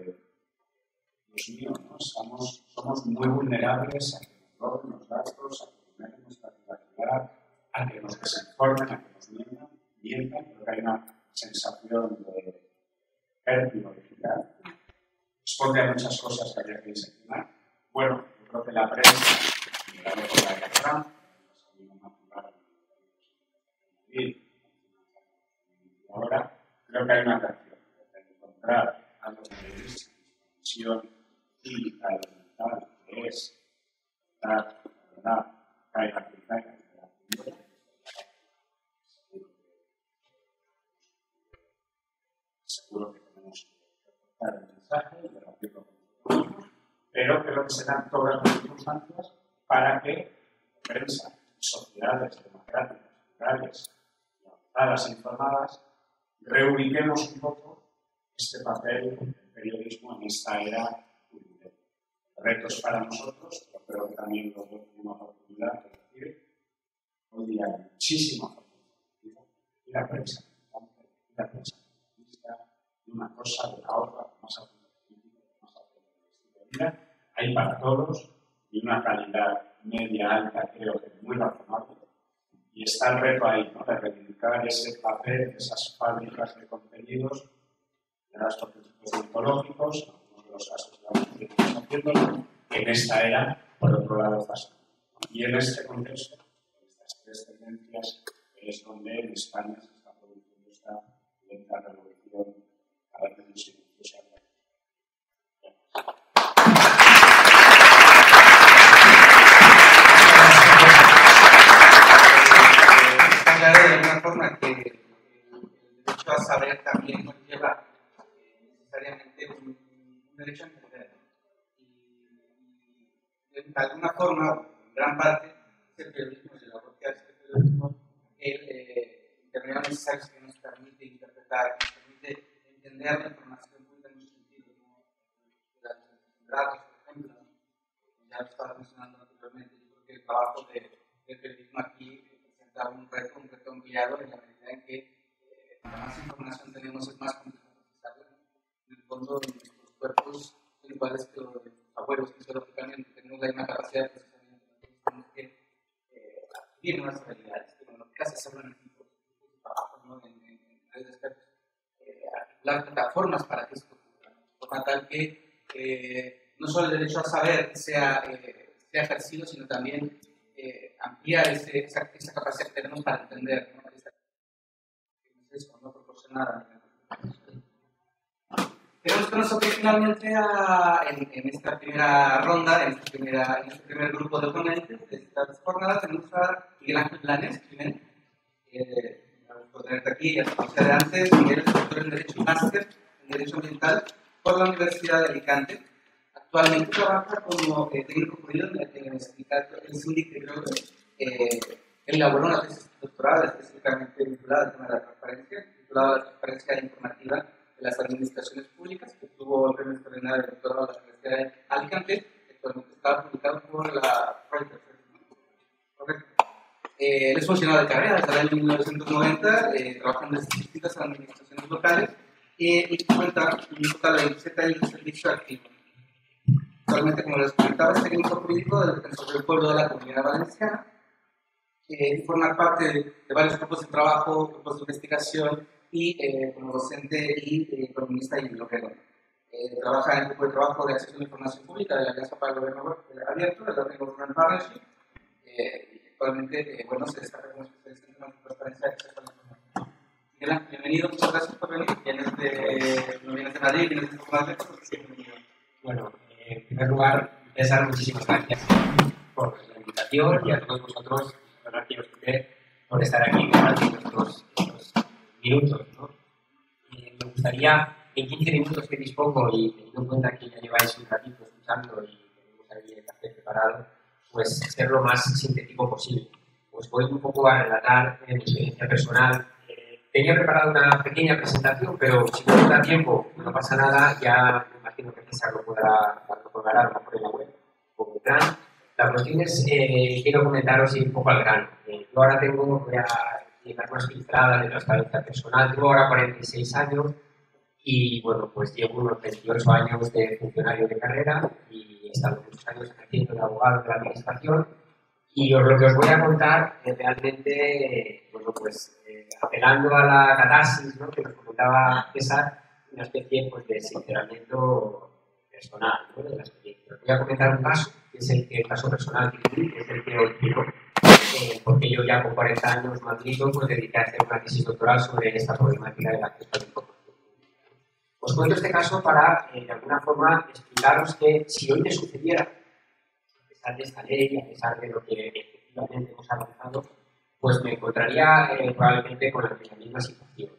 Dios mío, ¿no? Somos muy vulnerables a que nos roben los datos, a que nos metan nuestra privacidad, a que nos desinformen, a que nos mientan. Creo que hay una sensación de vértigo digital. Responde a muchas cosas que habría que diseccionar. Bueno, yo creo que la prensa, mirando por la de Trump, y ahora creo que hay una reacción de encontrar algo de distribución digital, que es dar, caiga, seguro que tenemos que aportar el mensaje y debatirlo con nosotros, pero creo que serán todas las circunstancias para que prensa, sociedades democráticas, plurales, avanzadas e informadas, reubiquemos un poco este papel del periodismo en esta era turbulenta. Retos para nosotros, pero creo que también los dos tenemos la oportunidad de decir, hoy día hay muchísima oportunidad. Y la prensa, una cosa de la otra, más política, hay para todos y una calidad media alta, creo que muy razonable. Y está el reto ahí, ¿no?, de reivindicar ese papel, esas fábricas de contenidos, de los principios ontológicos, algunos de los casos que estamos haciendo, en esta era, por otro lado, fácil. Y en este contexto, estas tres tendencias, es donde en España se está produciendo esta lenta revolución a la que nos silenciosa. Está claro de alguna forma que el derecho a saber también nos lleva necesariamente un derecho a entender. Y de alguna forma, en gran parte, el periodismo y la labor que hace el periodismo, determinados mensajes que nos permite interpretar, que nos permite entender la información pública en muchos sentidos, ¿no? Los datos, por ejemplo, ya lo estaba mencionando anteriormente. Yo creo que el trabajo del periodismo aquí presenta un reto ampliado en la medida en que más información tenemos, es más complejo procesarla. En el fondo, nuestros cuerpos son iguales que los abuelos, fisiológicamente tenemos la misma capacidad de procesamiento. Entonces, tenemos que adquirir nuevas habilidades, pero lo que hace hacerlo en equipo, trabajo, ¿no?, en redes de expertos, articular plataformas para que esto ocurra, de forma tal que no solo el derecho a saber sea ejercido, sino también ampliar esa capacidad que tenemos para entender, ¿no? Eso no proporcionada. Tenemos con nosotros finalmente en esta primera ronda, en este primer grupo de ponentes de estas jornadas, tenemos a Miguel Ángel Blanes, primero. Por tenerte aquí, ya se conoce de antes. Miguel es doctor en Derecho y Máster en Derecho Ambiental por la Universidad de Alicante. Actualmente trabaja como técnico jurídico en el sindicato del Síndic de Grove. Él elaboró una tesis doctoral específicamente vinculada al tema de la transparencia, vinculada a la transparencia informativa de las administraciones públicas, que tuvo el premio extraordinario de doctorado de la Universidad de Alicante, que actualmente está publicado por la Reuters. Correcto. Él es funcionario de carrera desde el año 1990, trabajando en distintas administraciones locales y cuenta un total de 27 años de servicio activo. Actualmente, como les comentaba, es técnico jurídico del Defensor del Pueblo de la Comunidad Valenciana y forma parte de varios grupos de trabajo, grupos de investigación y como docente y columnista y bloguero. Trabaja en el grupo de trabajo de acceso a la información pública de la Alianza para el Gobierno Abierto, de la Open Government Partnership. Actualmente, se destaca como especialista en temas de transparencia y acceso a la información. Miguel, bienvenido, muchas gracias por venir. Vienes de Madrid, vienes de Madrid, bienvenido. Bueno, en primer lugar, César, muchísimas gracias por la invitación y a todos vosotros, gracias a usted por estar aquí compartiendo estos minutos, ¿no? Me gustaría, en 15 minutos que dispongo y teniendo en cuenta que ya lleváis un ratito escuchando y tenemos ahí el café preparado, pues ser lo más sintético posible. Pues voy un poco a relatar mi experiencia personal. Tenía preparada una pequeña presentación, pero si no da tiempo, no pasa nada, ya me imagino que César lo colgará por en la web, como plan. La cuestión es, quiero comentaros un poco al grano. Yo ahora voy a llegar más filtrada de transparencia personal. Tengo ahora 46 años y, bueno, pues llevo unos 28 años de funcionario de carrera y he estado muchos años ejerciendo de abogado de la administración. Y lo que os voy a contar es realmente, apelando a la catarsis, ¿no?, que nos comentaba César, una especie pues, de sinceramiento personal, ¿no?, de la experiencia. Os voy a comentar un caso, que es el caso personal que viví, que es el que hoy quiero, porque yo ya con 40 años más pues dediqué a hacer una tesis doctoral sobre esta problemática del acceso a la información. Os cuento este caso para, de alguna forma, explicaros que si hoy me sucediera, a pesar de esta ley, a pesar de lo que efectivamente hemos avanzado, pues me encontraría probablemente con la misma situación.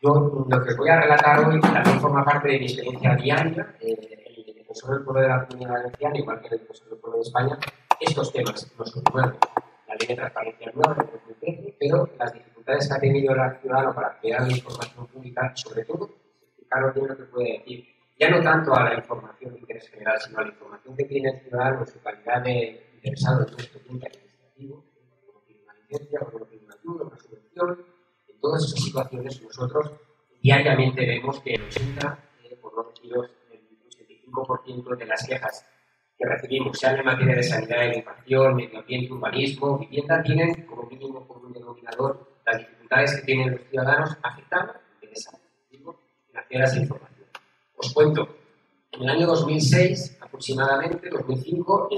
Yo lo que os voy a relatar hoy también forma parte de mi experiencia diaria. El Defensor del Pueblo de la Comunidad Valenciana, igual que el Defensor del Pueblo de España, estos temas no son nuevos. La ley de transparencia nueva de 2013, pero las dificultades que ha tenido el ciudadano para acceder a la información pública, sobre todo, explicaros bien lo que puede decir. Ya no tanto a la información de interés general, sino a la información que tiene el ciudadano en su calidad de interesado en nuestro punto administrativo, como tiene una licencia, como tiene una ayuda, una subvención. En todas esas situaciones nosotros diariamente vemos que el 80, por no deciros, el 85% de las quejas que recibimos, sean en materia de sanidad, educación, medio ambiente, urbanismo, vivienda, tienen como mínimo común denominador las dificultades que tienen los ciudadanos afectando en acceder a esa información. Os cuento, en el año 2006, aproximadamente, 2005,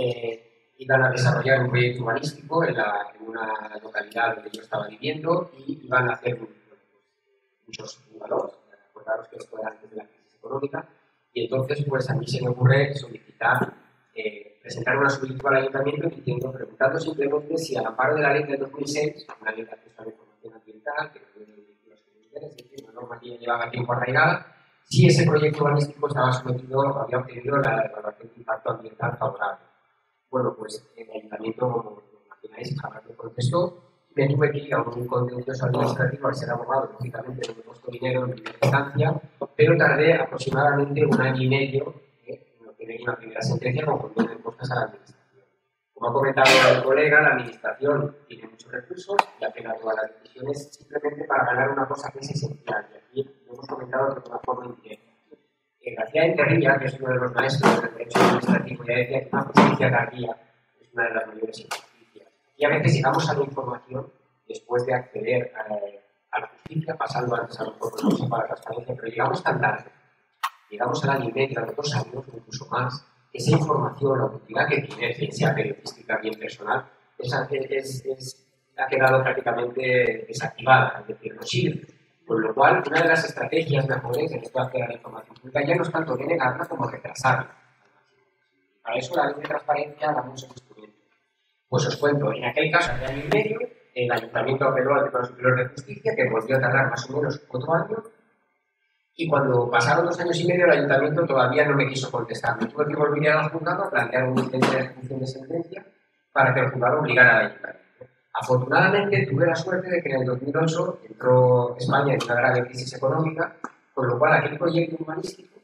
iban a desarrollar un proyecto urbanístico en una localidad donde yo estaba viviendo y iban a hacer muchos bungalows. Recordaros que esto era antes de la crisis económica. Y entonces, pues a mí se me ocurre solicitar, presentar una solicitud al ayuntamiento preguntando simplemente si al amparo de la ley del 2006, una ley de acceso a la información ambiental, que es decir, una norma que llevaba tiempo arraigada, si ese proyecto urbanístico había obtenido la evaluación de impacto ambiental favorable. Bueno, pues el ayuntamiento, como imagináis, jamás me contestó. Me tuve que ir a un contencioso administrativo al ser abogado, lógicamente no me costó dinero en primera instancia, pero tardé aproximadamente un año y medio en obtener una primera sentencia con condones de costas a la administración. Como ha comentado el colega, la administración tiene muchos recursos y apela a todas las decisiones simplemente para ganar una cosa que es esencial. Y aquí lo hemos comentado de una forma indirecta. García de Terrilla, que es uno de los maestros del derecho administrativo, ya decía que una justicia tardía es una de las mayores injusticias. Y a veces llegamos a la información después de acceder a la justicia, pasando antes a lo mejor por la transparencia, pero llegamos tan tarde llegamos al año y medio, a los 2 años, incluso más, esa información, la utilidad que tiene, bien sea periodística, bien personal, ha quedado prácticamente desactivada, es decir, no sirve. Con lo cual, una de las estrategias mejores en esto de la información pública ya no es tanto denegarla como retrasarla. Para eso la ley de transparencia da muchos instrumentos. Pues os cuento, en aquel caso de año y medio, el Ayuntamiento apeló al Tribunal Superior de Justicia, que volvió a tardar más o menos 4 años, y cuando pasaron 2 años y medio, el Ayuntamiento todavía no me quiso contestar. Me tuve que volver al juzgado a plantear un intento de ejecución de sentencia para que el juzgado obligara al Ayuntamiento. Afortunadamente, tuve la suerte de que en el 2008 entró España en una grave crisis económica, con lo cual aquel proyecto urbanístico,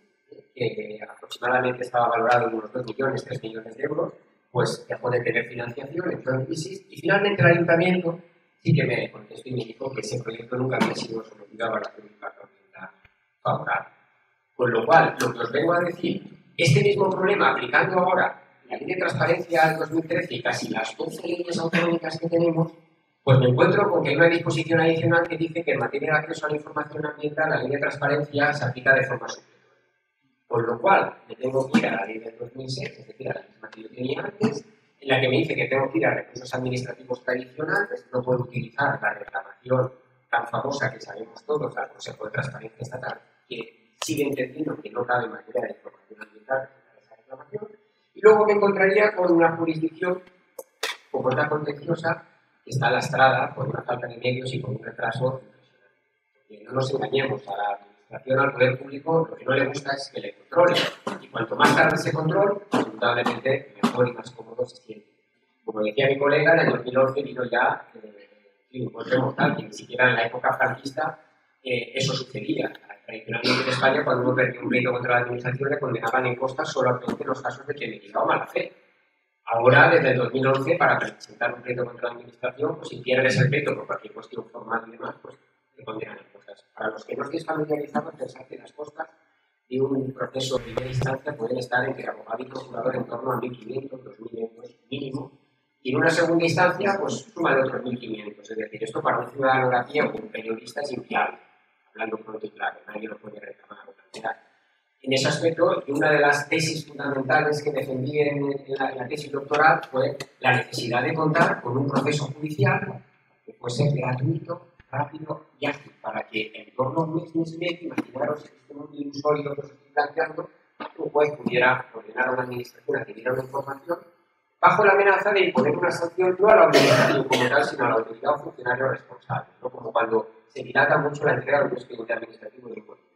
que aproximadamente estaba valorado en unos 2 millones, 3 millones de euros, pues dejó de tener financiación, entró en crisis, y finalmente el Ayuntamiento sí que me contestó y me dijo que ese proyecto nunca había sido sometido a evaluación de impacto ambiental favorable. Con lo cual, lo que os vengo a decir, este mismo problema aplicando ahora la ley de transparencia del 2013 y casi las 12 leyes autonómicas que tenemos, pues me encuentro con que hay una disposición adicional que dice que en materia de acceso a la información ambiental la ley de transparencia se aplica de forma supletoria. Con lo cual, me tengo que ir a la ley del 2006, es decir, a la misma que yo tenía antes, en la que me dice que tengo que ir a recursos administrativos tradicionales, no puedo utilizar la reclamación tan famosa que sabemos todos al Consejo de Transparencia Estatal, que sigue entendiendo que no cabe en materia de información ambiental esa reclamación. Y luego me encontraría con una jurisdicción como esta contenciosa que está lastrada por una falta de medios y por un retraso impresionante. No nos engañemos, a la administración, al poder público, lo que no le gusta es que le controle. Y cuanto más tarde se controle, indudablemente mejor y más cómodo se siente. Como decía mi colega, en el 2011 vino ya un golpe mortal, que ni siquiera en la época franquista eso sucedía. Tradicionalmente en España, cuando uno perdía un pleito contra la administración, le condenaban en costas solamente en los casos de que litigaba mala fe. Ahora, desde el 2011, para presentar un pleito contra la administración, pues si pierdes el pleito por cualquier cuestión formal y demás, pues te condenan en costas. Para los que no estéis familiarizados, pensad que las costas de un proceso de primera instancia pueden estar entre abogado y procurador en torno a 1.500, 2.000 euros mínimo. Y en una segunda instancia, pues suma de otros 1.500. Es decir, esto para un ciudadano de aquí o un periodista es inviable. Hablando pronto y claro, nadie lo puede reclamar o plantear. En ese aspecto, una de las tesis fundamentales que defendí en la tesis doctoral fue la necesidad de contar con un proceso judicial que fuese gratuito, rápido y ágil, para que en torno a un mes y medio, imaginaros este mundo ilusólido que os estoy planteando, un juez pudiera ordenar a una administración a que diera una información bajo la amenaza de imponer una sanción no a la administración como tal, sino a la autoridad o funcionario responsable, ¿no? Como cuando se dilata mucho la entrega de un expediente administrativo de impuestos.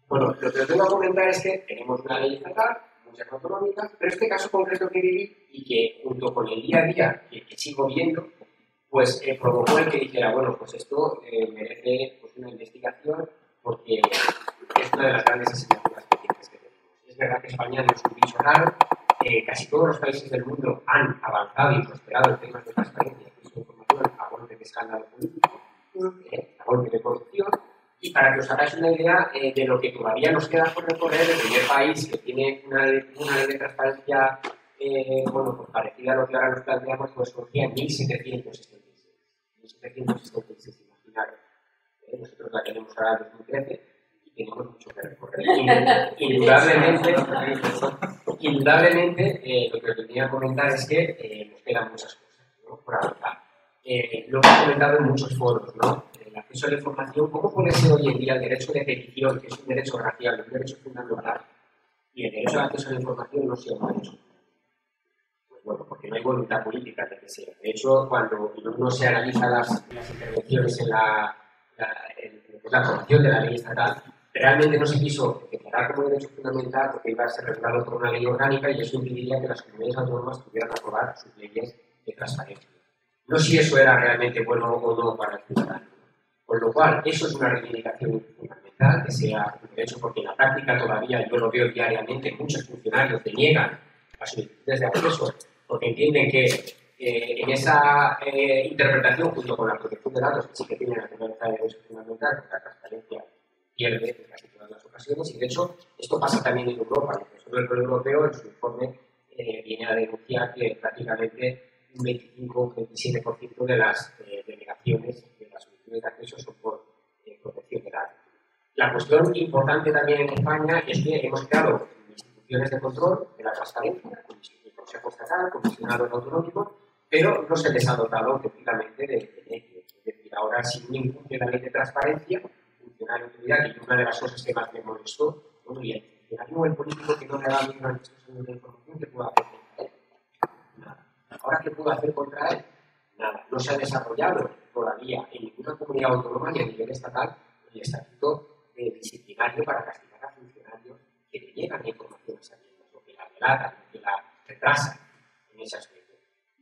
Bueno, lo que os tengo a comentar es que tenemos una ley estatal, muchas autonómicas, pero este caso concreto que viví y que junto con el día a día que sigo viendo, pues provocó el que dijera, bueno, pues esto merece pues, una investigación porque es una de las grandes asignaturas pendientes que tenemos. Es verdad que España no es un bicho raro, casi todos los países del mundo han avanzado y prosperado en temas de transparencia y de información a golpe de escándalo político, a golpe de corrupción. Y para que os hagáis una idea de lo que todavía nos queda por recorrer, el primer país que tiene una ley de transparencia bueno, pues parecida a lo que ahora nos planteamos, pues surgía en 1776. 1776, imaginaros. Nosotros la tenemos ahora en 2013 y tenemos mucho que recorrer. Indudablemente, lo que os venía a comentar es que nos quedan muchas cosas, ¿no? Por avanzar. Lo he comentado en muchos foros, ¿no? El acceso a la información, ¿cómo puede ser hoy en día el derecho de petición, que es un derecho racial, un derecho fundamental, y el derecho al acceso a la información no sea un derecho? Pues bueno, porque no hay voluntad política de que sea. De hecho, cuando uno se analiza las intervenciones en la aprobación de la ley estatal, realmente no se quiso declarar como derecho fundamental porque iba a ser regulado por una ley orgánica y eso impediría que las comunidades autónomas pudieran aprobar sus leyes de transparencia. No sé si eso era realmente bueno o no para el ciudadano. Con lo cual, eso es una reivindicación fundamental, que sea un derecho, porque en la práctica todavía yo lo veo diariamente, muchos funcionarios deniegan las solicitudes de acceso porque entienden que en esa interpretación, junto con la protección de datos, que sí que tiene la naturaleza de derecho fundamental, porque la transparencia pierde en casi todas las ocasiones, y de hecho esto pasa también en Europa. El Consejo del Europeo, en su informe, viene a denunciar que prácticamente un 25-27% de las denegaciones de las solicitudes de acceso son por protección de datos. La cuestión importante también en España es que hemos creado instituciones de control de la transparencia, el Consejo Estatal, comisionados autonómicos, pero no se les ha dotado auténticamente de medios. Es decir, ahora si uno incumple la ley de transparencia, funcionario de utilidad, y una de las cosas que más me molestó, bueno, y el funcionario o el político que no le da bien a estos años de información, ¿qué puedo hacer contra él? Nada. Ahora, ¿qué puedo hacer contra él? Nada. No se ha desarrollado todavía en ninguna comunidad autónoma ni a nivel estatal el estatuto disciplinario para castigar a funcionarios que te llegan informaciones a ellos, o que la delatan, o que la retrasan en ese aspecto.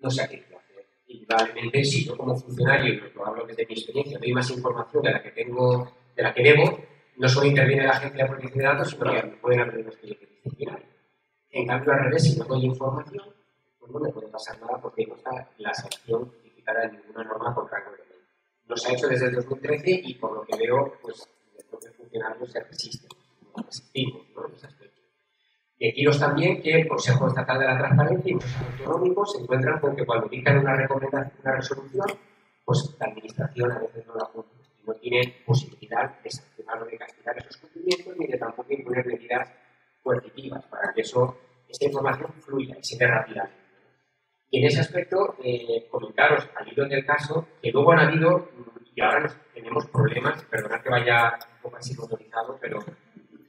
No se ha querido hacer. Indudablemente, si yo como funcionario, y lo hablo desde mi experiencia, doy más información de la que tengo, de la que debo, no solo interviene la Agencia de Protección de Datos, sino que me pueden abrir los expedientes disciplinarios. En cambio, al revés, si no doy información, pues no me puede pasar nada porque no está la sanción tipificada en ninguna norma con rango de ley. No se ha hecho desde el 2013 y por lo que veo, pues los propios funcionarios se resisten, no resistimos, ¿no? En ese aspecto. Deciros también que el Consejo Estatal de la Transparencia y los autonómicos se encuentran con que cuando dictan una recomendación, una resolución, pues la administración a veces no la cumple y no tiene posibilidad de sancionar o de castigar esos cumplimientos ni de tampoco imponer medidas coercitivas para que esa información fluya y se dé rápidamente. Y en ese aspecto, comentaros al hilo del caso que luego han habido, y ahora tenemos problemas, perdonad que vaya un poco así motorizado, pero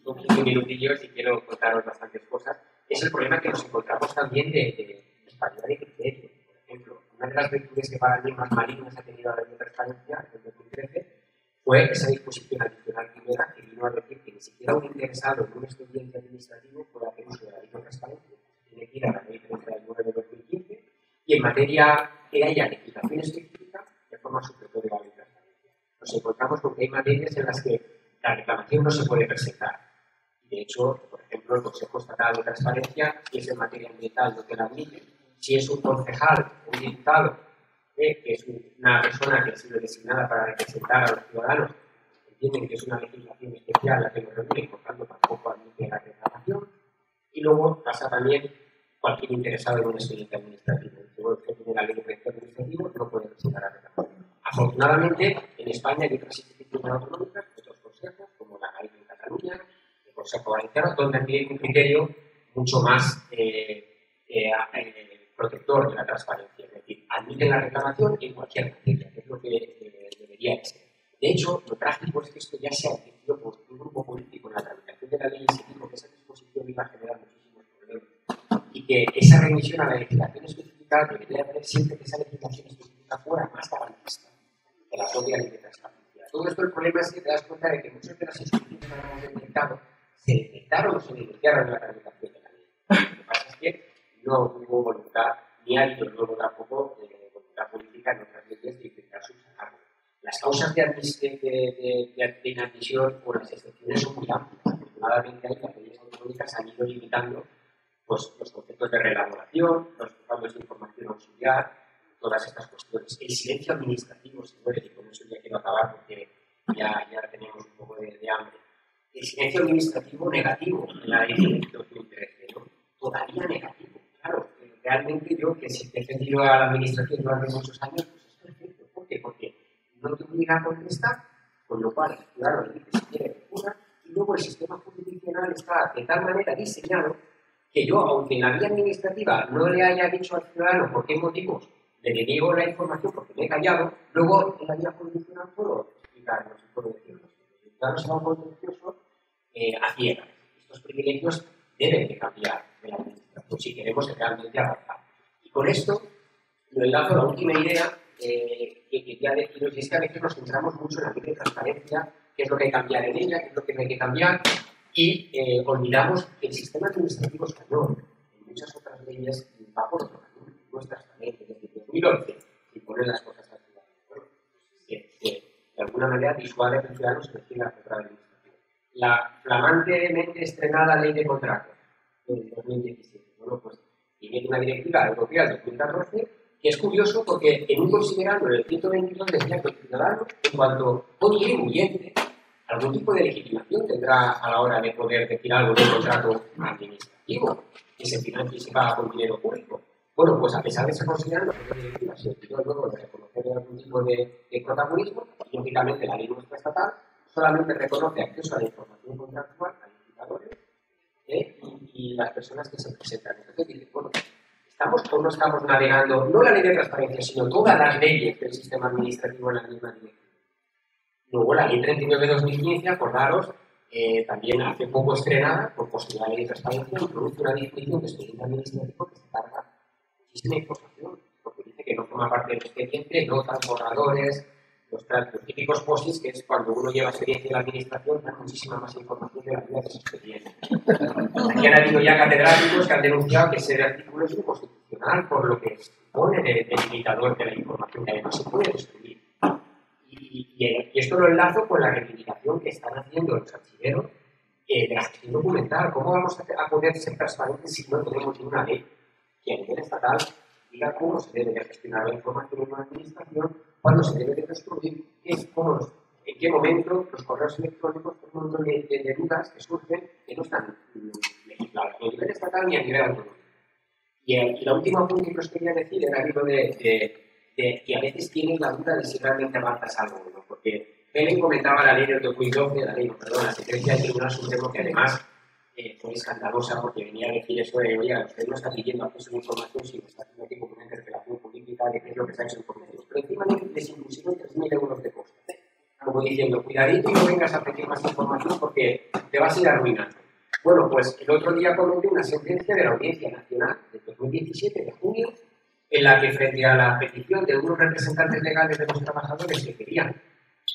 son 15 minutillos y quiero contaros bastantes cosas, es el problema que nos encontramos también de disparidad de criterios. Por ejemplo, una de las virtudes que para mí más malignas ha tenido la ley de transparencia en 2013 fue esa disposición adicional primera que vino a decir que ni siquiera un interesado en un expediente administrativo puede hacer uso de la ley de transparencia. Tiene que ir a la ley 39 de 2015 y en materia que haya legislación específica de forma superior de la ley de transparencia. Nos encontramos con que hay materias en las que la reclamación no se puede presentar. De hecho, por ejemplo, el Consejo Estatal de Transparencia, si es en materia ambiental, no te la admite. Si es un concejal o un diputado, que es una persona que ha sido designada para representar a los ciudadanos, entienden que es una legislación especial la que nos regula y por tanto tampoco admite la reclamación. Y luego pasa también cualquier interesado en un expediente administrativo. Si usted tiene la ley de proyecto administrativo, no puede presentar la reclamación. Afortunadamente, en España hay otras instituciones autonómicas, otros consejos, como la CAIC en Cataluña, el Consejo Valenciano, donde tienen un criterio mucho más protector de la transparencia. Es decir, admiten la reclamación en cualquier materia, que es lo que debería ser. De hecho, lo trágico es que esto ya se ha admitido por un grupo político en la tramitación de la ley y se dijo que esa disposición iba a generar muchísimos problemas y que esa remisión a la legislación específica debería haber siempre que esa legislación específica fuera más garantista que la propia ley de transparencia. Todo esto, el problema es que te das cuenta de que muchas de las instituciones que hemos detectado se detectaron o se denunciaron en la tramitación de la ley. Lo que pasa es que no hubo voluntad, ni ha habido luego tampoco voluntad política en otras leyes de intentar subsanarlo. Las causas de inadmisión o las excepciones son muy amplias. Afortunadamente, las leyes autonómicas han ido limitando pues, los conceptos de reelaboración, los cambios de información auxiliar, todas estas cuestiones. El silencio administrativo, señores, y con eso ya quiero acabar porque ya tenemos un poco de hambre. El silencio administrativo negativo en la ley de 2013, ¿no? Todavía negativo. Claro, realmente yo que si he defendido a la administración durante muchos años, pues es perfecto. ¿Por qué? Porque no te obliga a contestar, con lo cual, claro, le dice si quiere recurra, y luego el sistema jurisdiccional está de tal manera diseñado que yo, aunque en la vía administrativa no le haya dicho al ciudadano por qué motivos le niego la información porque me he callado, luego en la vía jurisdiccional puedo explicarlo, puedo decirlo. El ciudadano se va a un contencioso a ciegas. Estos privilegios deben de cambiar de la administración si queremos realmente avanzar. Y con esto lo enlazo a la última idea que quería deciros, y es que a veces nos centramos mucho en la ley de transparencia, qué es lo que hay que cambiar en ella, qué es lo que no hay que cambiar, y olvidamos que el sistema administrativo español, en muchas otras leyes, va por otro camino, no es transparente. Desde 2011, si ponen las cosas al ciudadano, que de alguna manera disuade a los ciudadanos que deciden la contra administrativa. La flamantemente estrenada ley de contratos de 2017, bueno, pues tiene una directiva europea de 2014 que es curioso porque en un considerando en el 122 decía que el ciudadano, en cuanto contribuyente, algún tipo de legitimación tendrá a la hora de poder decir algo de un contrato administrativo que se financia y se paga con dinero público. Bueno, pues a pesar de ese considerando, la directiva se olvidó luego de reconocer algún tipo de protagonismo, y lógicamente la ley nuestra estatal solamente reconoce acceso a la información contractual a licitadores y las personas que se presentan. Entonces dice, bueno, ¿estamos o no estamos navegando, no la ley de transparencia, sino todas las leyes del sistema administrativo en la misma dirección? Luego la ley 39 de 2015, acordaros, también hace poco estrenada, por posibilidad de ley de transparencia, introduce una definición de expediente administrativo que se carga muchísima información, porque dice que no forma parte del expediente, notas, borradores, los típicos posits, que es cuando uno lleva experiencia en la administración, da muchísima más información de la vida de ese expediente. Aquí han habido ya catedráticos que han denunciado que ese artículo es inconstitucional por lo que pone de limitador de la información, que además se puede destruir. Y esto lo enlazo con la reivindicación que están haciendo los archiveros de la gestión documental. ¿Cómo vamos a poder ser transparentes si no tenemos ninguna ley que a nivel estatal diga cómo se debe de gestionar la información en una administración, cuándo se debe de destruir, en qué momento los correos electrónicos, un montón de dudas que surgen que no están legisladas ni a nivel estatal ni a nivel autonómico? Y la última punto que os quería decir era algo de que a veces tienes la duda de si realmente avanzas algo o no, porque Helen comentaba la ley del 2012, la sentencia del Tribunal Supremo, que además fue escandalosa porque venía a decir eso de, oye, usted no está pidiendo acceso a la información, sino está haciendo aquí como una interpelación política de qué es lo que está en su información. Pero encima les impusieron 3.000 euros de coste, como diciendo, cuidadito y no vengas a pedir más información porque te vas a ir arruinando. Bueno, pues el otro día comenté una sentencia de la Audiencia Nacional del 2017 de junio, en la que frente a la petición de unos representantes legales de los trabajadores que querían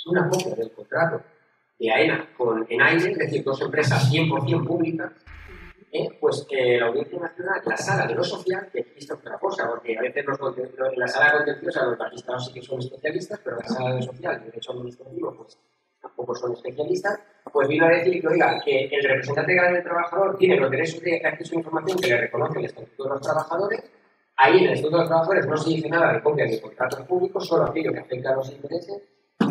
una copia del contrato de AENA con ENAIRE, es decir, dos empresas 100% públicas, pues la Audiencia Nacional, la sala de lo social, que existe otra cosa, porque a veces en la sala contenciosa los magistrados sí que son especialistas, pero la sala de lo social, el derecho administrativo, pues tampoco son especialistas, pues vino a decir que, oiga, que el representante legal del trabajador tiene los derechos de acceso a información que le reconoce el Estatuto de los Trabajadores. Ahí en el Estatuto de los Trabajadores no se dice nada de copias de contratos públicos, solo aquello que afecta a los intereses,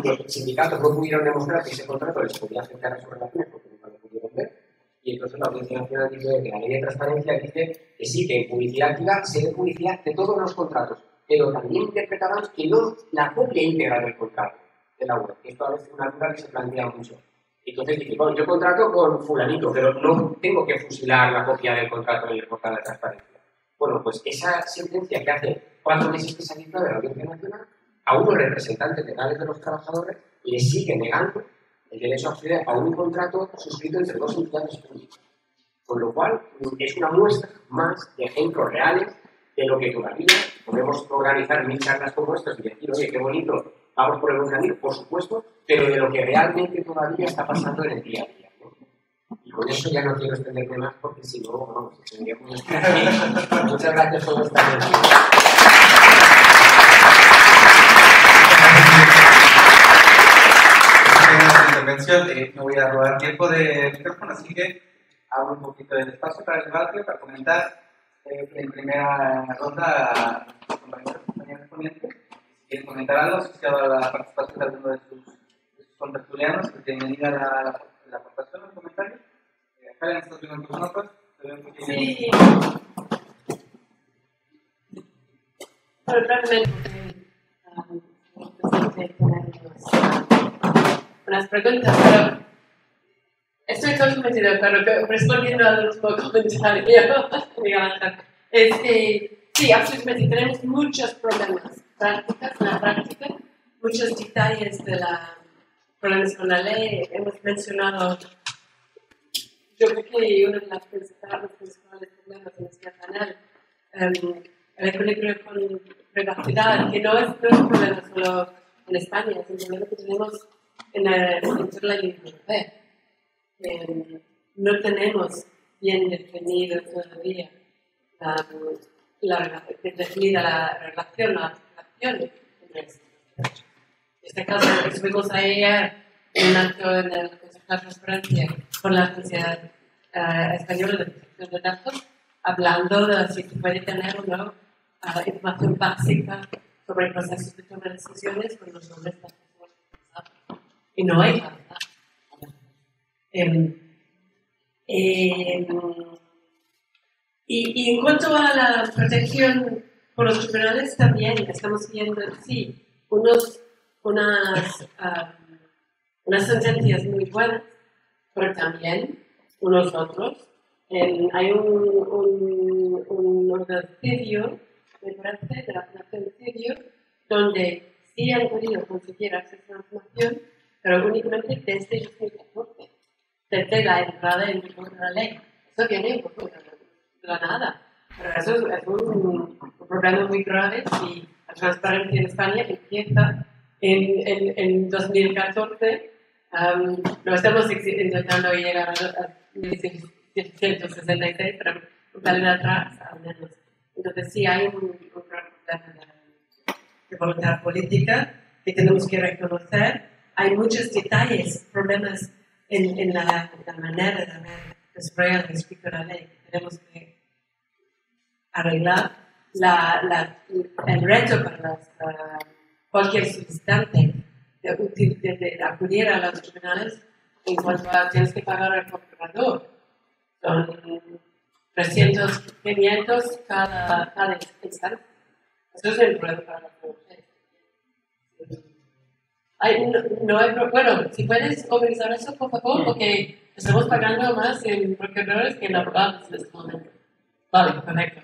que los sindicatos no pudieron demostrar que ese contrato les podía afectar a sus relaciones porque nunca lo pudieron ver. Y entonces la Audiencia Nacional dice que la ley de transparencia dice que sí, que en publicidad activa se ve publicidad de todos los contratos, pero también interpretaban que no la copia íntegra del contrato de la web. Esto a veces es una duda que se plantea mucho. Entonces dice, bueno, yo contrato con fulanito, pero no tengo que fusilar la copia del contrato en el portal de transparencia. Bueno, pues esa sentencia que hace 4 meses que se ha dictado de la Audiencia Nacional, a unos representantes legales de los trabajadores les sigue negando el derecho a acceder a un contrato suscrito entre dos entidades públicas. Con lo cual, es una muestra más de ejemplos reales de lo que todavía podemos organizar 1000 charlas como estas y decir, oye, qué bonito, vamos por el buen camino, por supuesto, pero de lo que realmente todavía está pasando en el día a día, ¿no? Y con eso ya no quiero extenderme más porque si no, vamos, tendría muy Muchas gracias por estar aquí. Intervención, me voy a robar tiempo de micrófono, así que abro un poquito del espacio para el debate, para comentar en primera ronda a los compañeros ponentes. Si quieren comentar algo, asociado a la participación de alguno de sus contertulianos, bienvenida a la aportación, los comentarios. Karen, ¿estás viendo tus notas? Sí. Bueno, realmente, unas preguntas, pero estoy totalmente de acuerdo, respondiendo a los comentarios, es que sí, absolutamente, tenemos muchos problemas prácticos, en la práctica, muchos detalles de la problemas con la ley, hemos mencionado, yo creo que uno de los principales problemas en este canal, el equilibrio con privacidad, que no es un problema solo en España, es un problema que tenemos en toda la Unión Europea. No tenemos bien definido todavía definida la relación entre estos. En este caso, estuvimos ayer en un acto en el Consejo de Transparencia con la Agencia Española de Protección de Datos, hablando de si se puede tener o no información básica sobre procesos de toma de decisiones con los nombres de las personas. Y no hay nada. Y en cuanto a la protección por los tribunales, también estamos viendo, sí, unas unas sentencias muy buenas, pero también unos otros. Hay un homicidio, me parece, de la Fundación Sirio, donde sí han podido conseguir acceso a la información, pero únicamente desde 2014, desde la entrada en vigor de la ley. Eso viene un poco de la nada. Pero eso es un problema muy grave si la transparencia en España empieza en 2014. No estamos intentando llegar a 1666, pero un pelín atrás, al menos. Entonces sí hay un problema de voluntad política que tenemos que reconocer. Hay muchos detalles, problemas en la manera de desarrollar el espíritu de la ley que tenemos que arreglar. El reto para cualquier solicitante de acudir a los tribunales en cuanto a tienes que pagar al procurador. Son 300, 500 cada instancia. Eso es el problema para la bueno, si puedes organizar eso, por favor, porque estamos pagando más en procuradores que en abogados en este momento. Vale, correcto.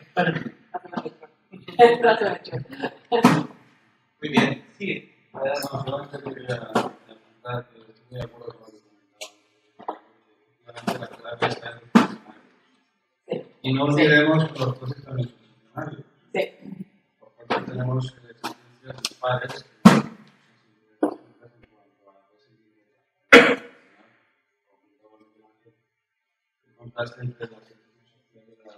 Bueno, muy bien, sí. Solamente quería preguntar que estoy de acuerdo con lo que la terapia está en el profesional. Y no olvidemos los procesos también funcionarios. Sí. Por parte tenemos experiencias de padres que contraste entre las instituciones sociales de la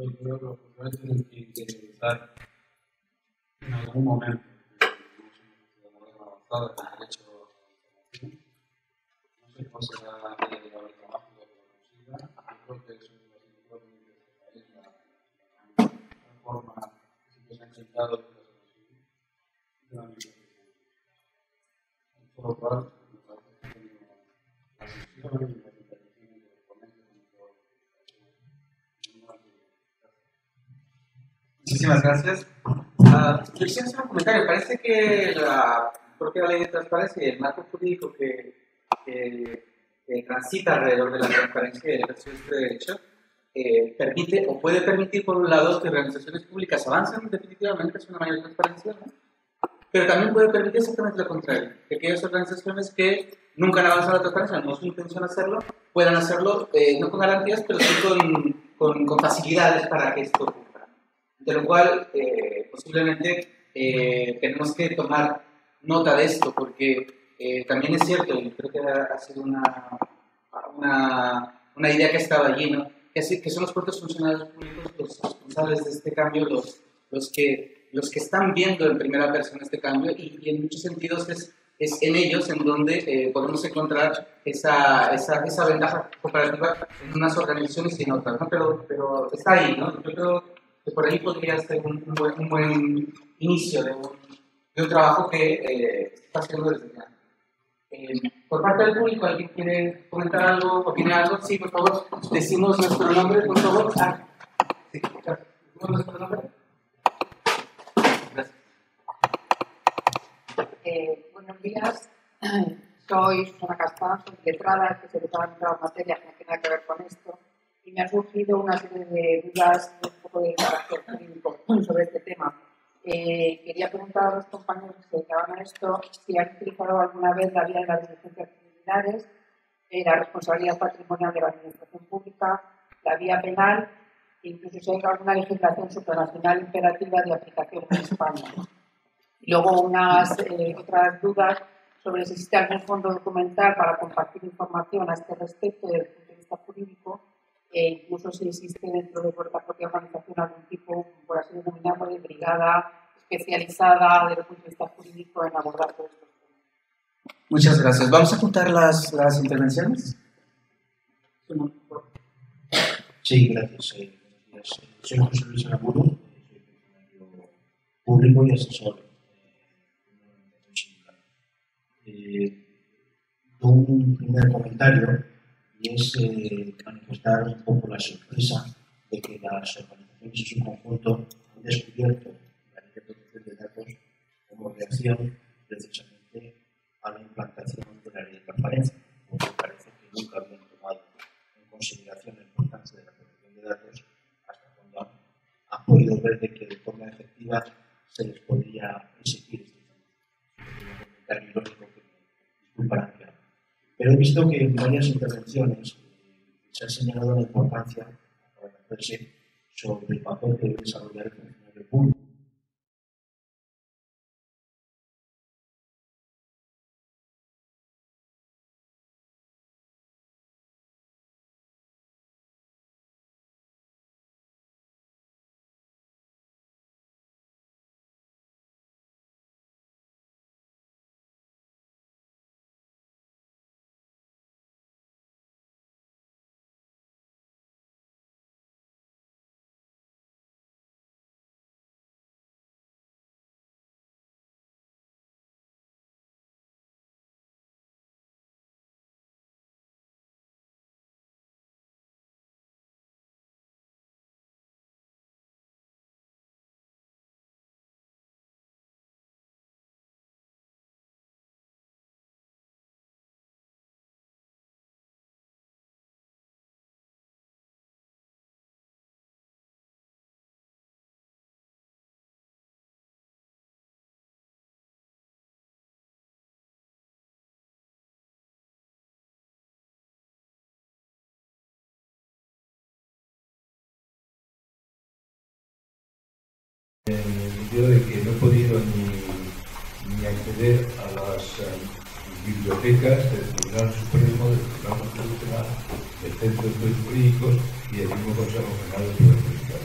y creo que los profesores tienen que interiorizar en algún momento de manera avanzada el derecho a la información. No sé cuál será el trabajo que lo consiga. Yo creo que eso es lo que es la forma que se ha intentado que lo consiga de la administración. Por lo cual, me parece que la sesión y la intervención de los ponentes Muchísimas gracias. Yo quisiera hacer un comentario. Parece que la propia ley de transparencia y el marco jurídico que transita alrededor de la transparencia y el ejercicio de este derecho permite o puede permitir, por un lado, que organizaciones públicas avancen definitivamente hacia una mayor transparencia, ¿no? Pero también puede permitir exactamente lo contrario, que aquellas organizaciones que nunca han avanzado a la transparencia, no es su intención hacerlo, puedan hacerlo no con garantías, pero sí con facilidades para que esto ocurra. De lo cual, posiblemente tenemos que tomar nota de esto, porque también es cierto, y creo que ha sido una idea que ha estado allí, ¿no? Que son los propios funcionarios públicos los responsables de este cambio, los que están viendo en primera persona este cambio, y en muchos sentidos es en ellos en donde podemos encontrar esa ventaja comparativa en unas organizaciones y en otras, ¿no? Pero está ahí, ¿no? Yo creo que por ahí podría ser un buen inicio de un trabajo que está haciendo desde ya. Por parte del público, ¿alguien quiere comentar algo, opinar algo? Sí, por favor, decimos nuestro nombre, por favor. Sí, ¿decimos nuestro nombre? Gracias. Buenos días, soy Susana Castán, soy letrada, especializada en otras materias que no tienen nada que ver con esto, y me han surgido una serie de dudas un poco de carácter jurídico sobre este tema. Quería preguntar a los compañeros que se dedicaban a esto si han utilizado alguna vez la vía de las diligencias preliminares, la responsabilidad patrimonial de la administración pública, la vía penal, e incluso si hay alguna legislación supranacional imperativa de aplicación en España. Y luego unas otras dudas sobre si existe algún fondo documental para compartir información a este respecto desde el punto de vista jurídico, e incluso si existe dentro de vuestra propia organización algún tipo, por así denominarlo, de brigada especializada desde el punto de vista jurídico en abordar todos estos temas. Muchas gracias. ¿Vamos a apuntar las intervenciones? Sí, gracias. Soy José Luis Aramburu, soy funcionario público y asesor un primer comentario, y es manifestar un poco la sorpresa de que las organizaciones en su conjunto han descubierto la ley de protección de datos como reacción precisamente transparencia, porque parece que nunca habían tomado en consideración la importancia de la protección de datos hasta cuando han podido ver de que de forma efectiva se les podría exigir este comentario irónico que me disculparán que haga. Pero he visto que en varias intervenciones se ha señalado la importancia para hacerse sobre el papel que debe desarrollar el funcionario público. En el sentido de que no he podido ni acceder a las bibliotecas del Tribunal Supremo, del Tribunal Constitucional, del Centro de Estudios Jurídicos y del mismo Consejo General del Poder Judicial.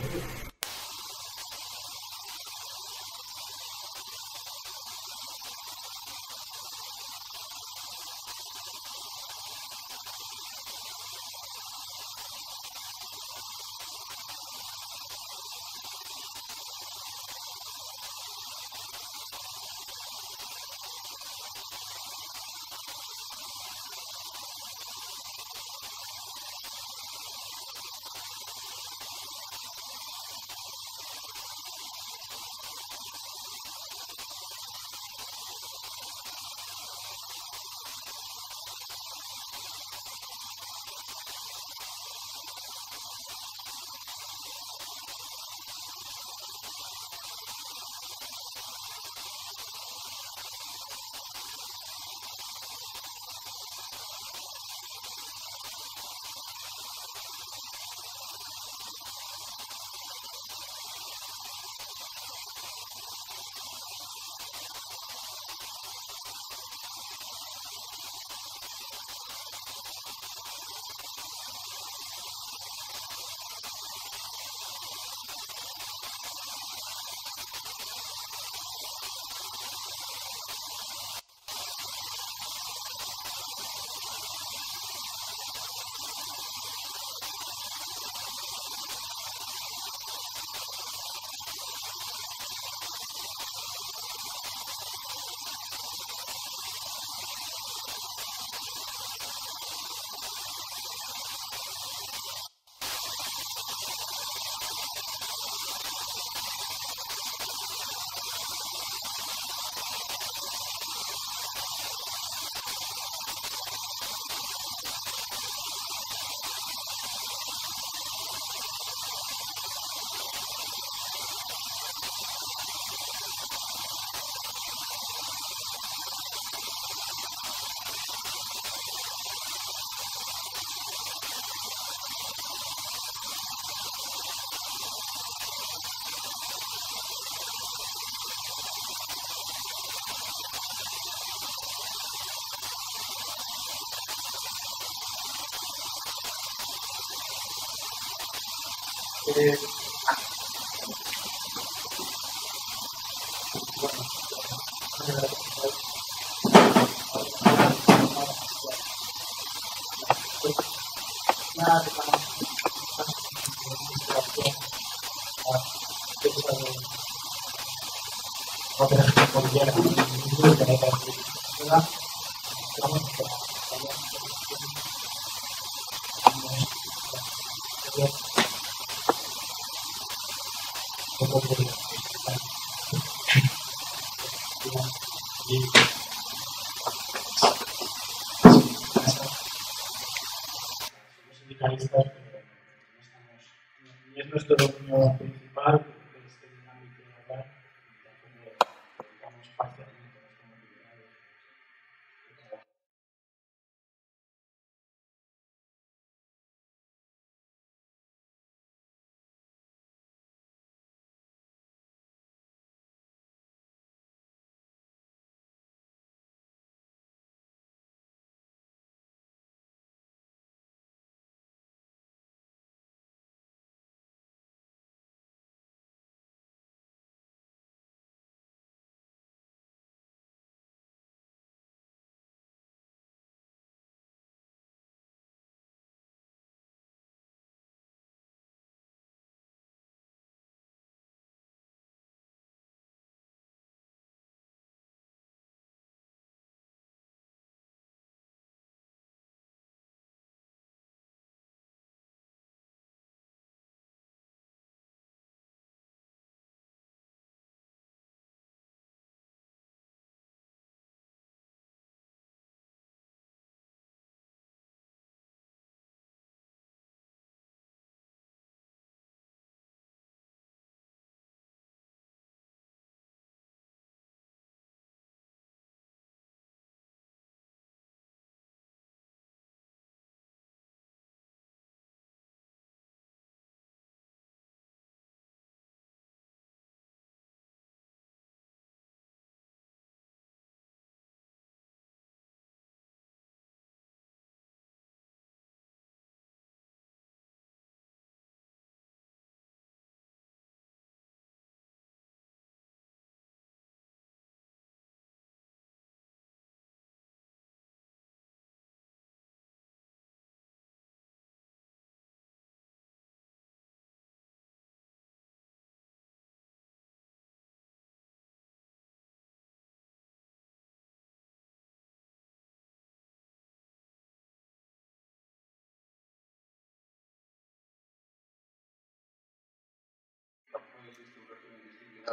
Se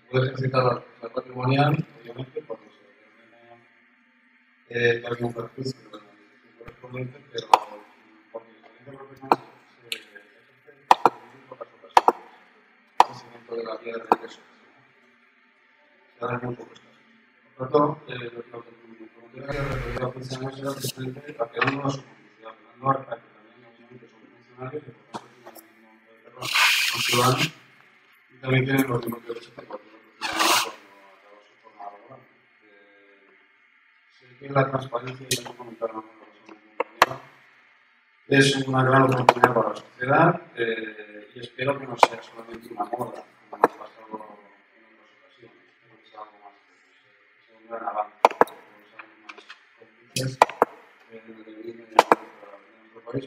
puede ejercitar la responsabilidad patrimonial, obviamente, cuando se determina que hay un perjuicio de la administración correspondiente, pero por mi experiencia profesional se ejerce en muy pocas ocasiones el crecimiento de la vía de regreso. Se da en muy pocos casos. Por tanto, lo que mi pregunta que referido a 15 años era precisamente a que hay una subjetividad, no a que también obviamente son funcionarios y por tanto tienen el mismo derecho son ciudadanos y también tienen los mismos derechos que cualquier otro ciudadano cuando acaba su jornada laboral. Sé que la transparencia, y eso comentaron en la persona es una gran oportunidad para la sociedad y espero que no sea solamente una moda, como nos ha pasado en otras ocasiones, pero que sea algo más, que sea un gran avance, que sean unas cómplices en el devenir de nuestro país.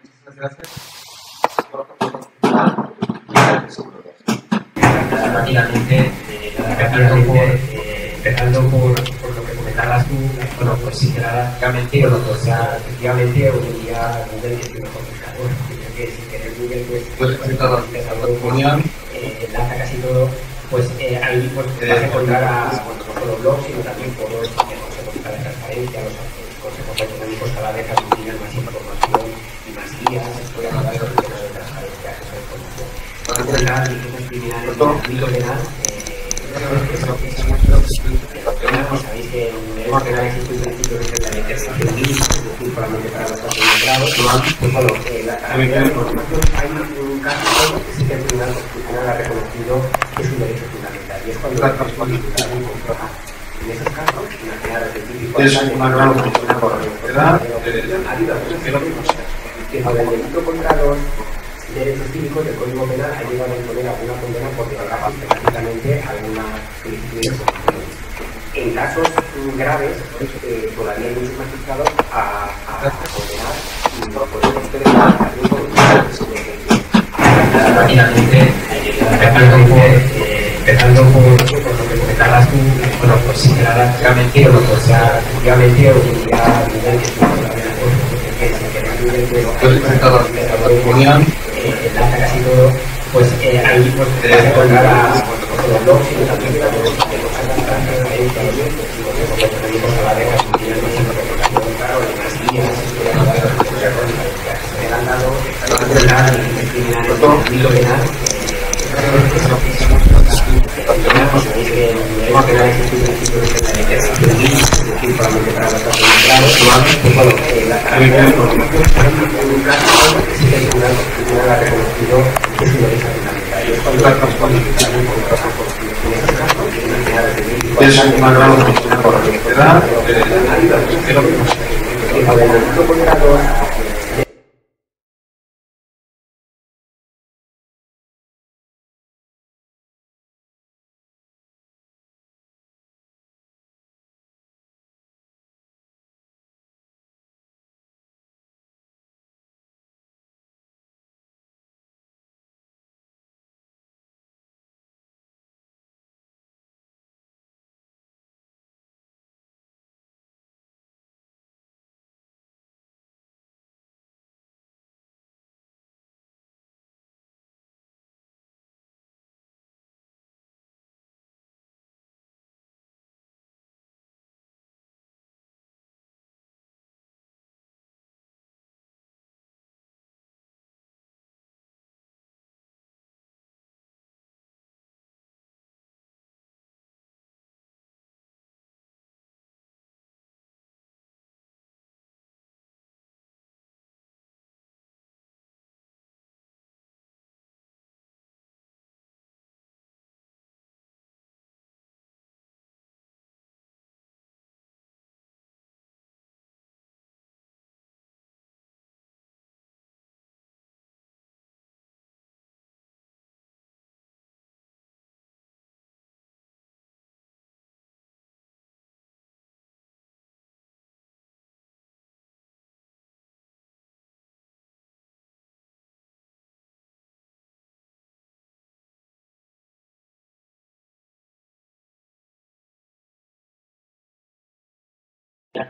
Muchas gracias. Rápidamente, empezando por lo que comentabas tú, bueno, pues sí que prácticamente, bueno, pues ya efectivamente hoy en día Google es el mejor buscador, que si quieres Google, pues enlaza casi todo, pues ahí pues vas a encontrar a, bueno, no solo blogs, sino también foros, los consejos para la transparencia, los consejos económicos cada vez aglutinan más información y más guías, estoy hablando de los temas de transparencia, acceso a la información. Para encontrar delitos criminales y penal, sabéis que en el derecho penal existe un principio que es la interpretación mínima, es decir, solamente para los casos más graves. Pues bueno, hay un caso que sí que el Tribunal Constitucional ha reconocido que es un derecho fundamental, y es cuando la transparencia es comprobada. En esos casos, imaginaros el típico es una gran oportunidad para la sociedad. Ha habido algunos que por el delito contra los derechos cívicos del Código Penal ha llegado a imponer alguna condena por violar sistemáticamente alguna solicitud de información. En casos graves, todavía hay muchos magistrados a condenar y no poder experimentar también con rápidamente, empezando por lo que comentabas tú, bueno, pues sí que prácticamente, bueno, pues ya efectivamente hoy en día enlaza casi todo, pues ahí pues vas a encontrar a los blogs y también a los transparencia, los económicos a la vez, claro, las guías, se han dado delito penal, sabéis que en el derecho penal existe un principio que es la interpretación mínima, es decir, solamente para los casos más graves, pues bueno, un caso que sí que el Tribunal Constitucional ha reconocido que es un derecho fundamental, y es cuando la transparencia también por otras oportunidades. En este caso, Es una gran oportunidad para la sociedad.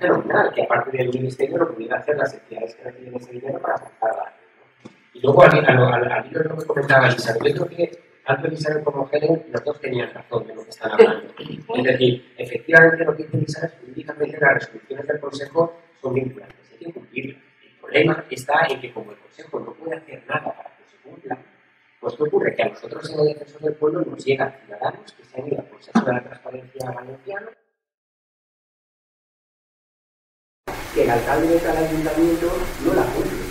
fenomenal que aparte del ministerio lo pudiera hacer las entidades que reciben ese dinero para sacar datos. Y luego al hilo de lo que comentaba Elizabeth, yo creo que tanto Elizabeth como Helen, los dos tenían razón de lo que están hablando. Es decir, efectivamente lo que dice Elizabeth, jurídicamente las resoluciones del Consejo son vinculantes, hay que cumplirlas. El problema está en que como el Consejo no puede hacer nada para que se cumplan, pues ¿qué ocurre? Que a nosotros en el Defensor del Pueblo nos llegan ciudadanos que se han ido al Consejo de la Transparencia Valenciano, que el alcalde de cada ayuntamiento no la cumple.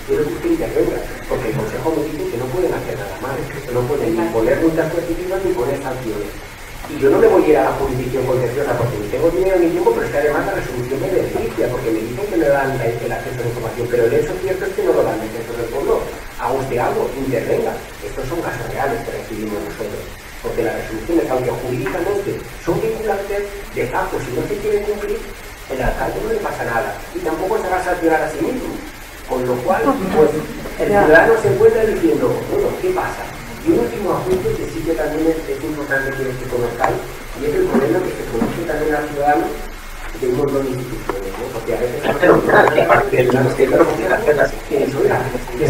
Quiero que usted intervenga, porque el Consejo me dice que no pueden hacer nada mal, que no pueden ni poner multas coercitivas ni poner sanciones. Y yo no me voy a ir a la jurisdicción contenciosa porque ni tengo dinero ni tiempo, pero es que además la resolución me beneficia, porque me dicen que me dan el acceso a la información, pero el hecho cierto es que no lo dan el Defensor del Pueblo. Haga usted algo, intervenga. Estos son casos reales que recibimos nosotros, porque las resoluciones, aunque jurídicamente son vinculantes, de facto, si no se quiere cumplir, el alcalde no le pasa nada y tampoco se va a sancionar a sí mismo. Con lo cual, pues, el ciudadano se encuentra diciendo, bueno, ¿qué pasa? Y un último apunte que sí que también es importante que conozcáis, y es el problema que se conoce también al ciudadano de un montón de instituciones, ¿no? Porque a veces... Es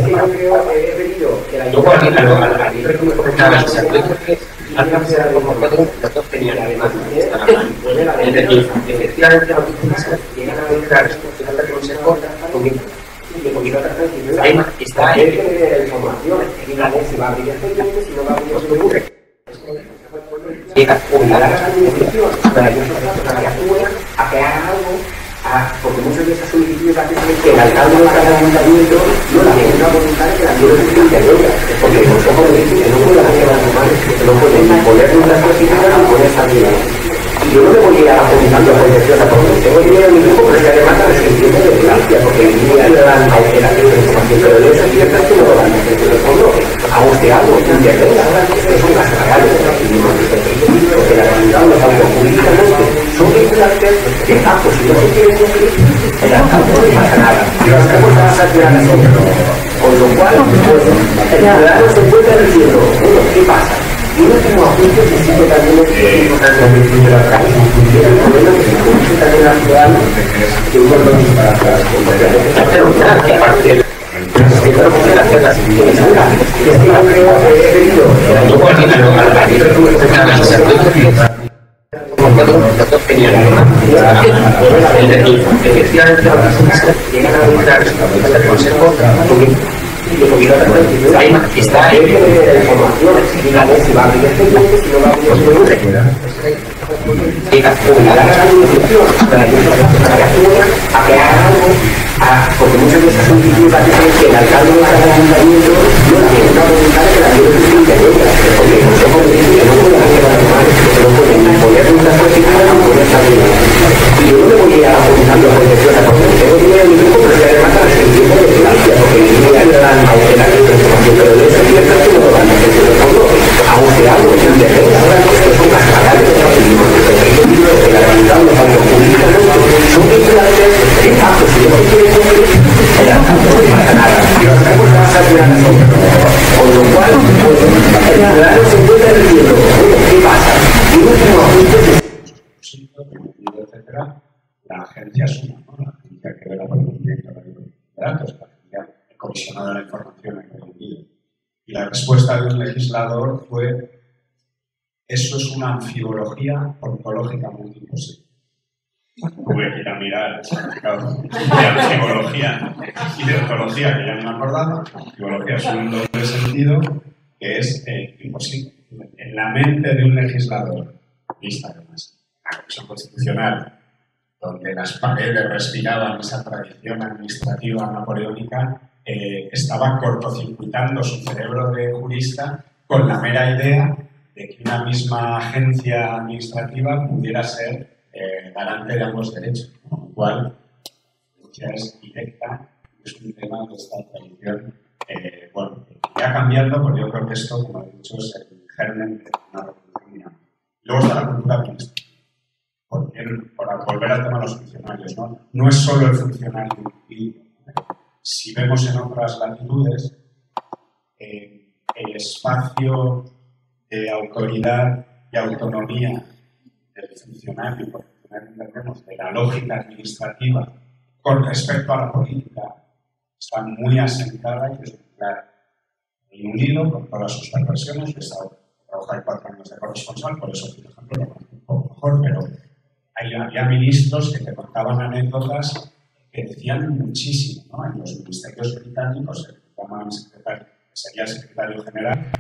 que yo creo, he pedido que la... Luego, al libro que me comentaba, yo creo que al cancelar como los dos tenían además es decir, efectivamente los instituciones llegan a ver la resolución del Consejo y poquito atrás el problema está en que la información y la ley se va a abrir expedientes si no va a abrir expedientes. Llega a la administración para que actúen, a que hagan algo, porque muchas de esas solicitudes hacen que el alcalde de cada ayuntamiento no la tiene una voluntad que la quiere intervenga, porque el Consejo le dice que no pueden hacer algo mal, que no pueden ni poner unas coercitivas ni poner sanciones. Y yo no me voy a ir a la jurisdicción contenciosa porque tengo dinero en mi tiempo, pero es que además la resolución me beneficia, porque el día le dan a usted la información, pero el hecho cierto es que no lo dan el Defensor del Pueblo. A usted algo, intervenga, es un caso real de recibimos porque la realidad los jurídicamente son vinculantes de facto, si no se quiere cumplir, el alcalde no le pasa nada. Y los campos se van a sancionar a nosotros. Con lo cual, pues, el ciudadano se encuentra diciendo, bueno, ¿qué pasa? Y un último apunte que sí que también es importante de la calle, es el problema que se conoce también al ciudadano que uno no dispara para las que aparte que no pueden hacer las instituciones. Es que yo creo que he pedido al libro que me comentaba los dos tenían es decir, efectivamente los instituciones llegan a ver la resolución del Consejo y poquito atrás el problema está en que la información y la ley se va a abrir expedientes si no va a abrir expedientes. Llega a la administración para que actúen, a que hagan algo, porque muchas de esas solicitudes hacen que el alcalde de cada ayuntamiento no tiene una voluntad que la quiere intervenga, porque el Consejo le dice que no pueden hacer algo mal, que no pueden ni poner unas coercitivas ni poner sanciones. Y yo no me voy a ir a la jurisdicción contenciosa porque tengo dinero en mi tiempo, pero es que además la resolución me beneficia, porque el día le dan a usted la información, pero el hecho cierto es que no lo dan el Defensor del Pueblo. A usted algo, intervenga, esto es un caso real de recibimos que la realidad los autos jurídicamente son vinculantes de facto, si no se quiere cumplir, el alcalde no le pasa nada. Y los campos se van a sancionar a nosotros. Con lo cual, pues, el ciudadano se encuentra diciendo, ¿qué pasa? Y un último apunte etcétera, la agencia suma, ¿no? La agencia que vela por el cumplimiento de la ley de datos, la agencia comisionada de la información en el sentido. Y la respuesta de un legislador fue: eso es una anfibología ontológicamente imposible. Tuve que ir a mirar el significado de anfibología y de ontología, que ya no me acordaba. Anfibología es un doble sentido que es imposible. En la mente de un legislador, vista además la Comisión Constitucional, donde las paredes respiraban esa tradición administrativa napoleónica, estaba cortocircuitando su cerebro de jurista con la mera idea de que una misma agencia administrativa pudiera ser garante de ambos derechos, con lo cual ya es directa, es un tema de esta tradición, bueno, que va cambiando, porque yo creo que esto, como he dicho, es el germen de una revolución dinámica. Luego está la cultura administrativa. Porque, para volver al tema de los funcionarios, no es solo el funcionario individuo. Si vemos en otras latitudes, el espacio de autoridad y autonomía del funcionario, porque entendemos de la lógica administrativa con respecto a la política, está muy asentada y desde el generar Reino Unido, con todas sus perversiones. He estado trabajando 4 años de corresponsal, por eso, por ejemplo, lo conozco un poco mejor, pero había ministros que te contaban anécdotas que decían muchísimo, ¿no? En los ministerios británicos, el que llaman secretario, que sería el secretario general,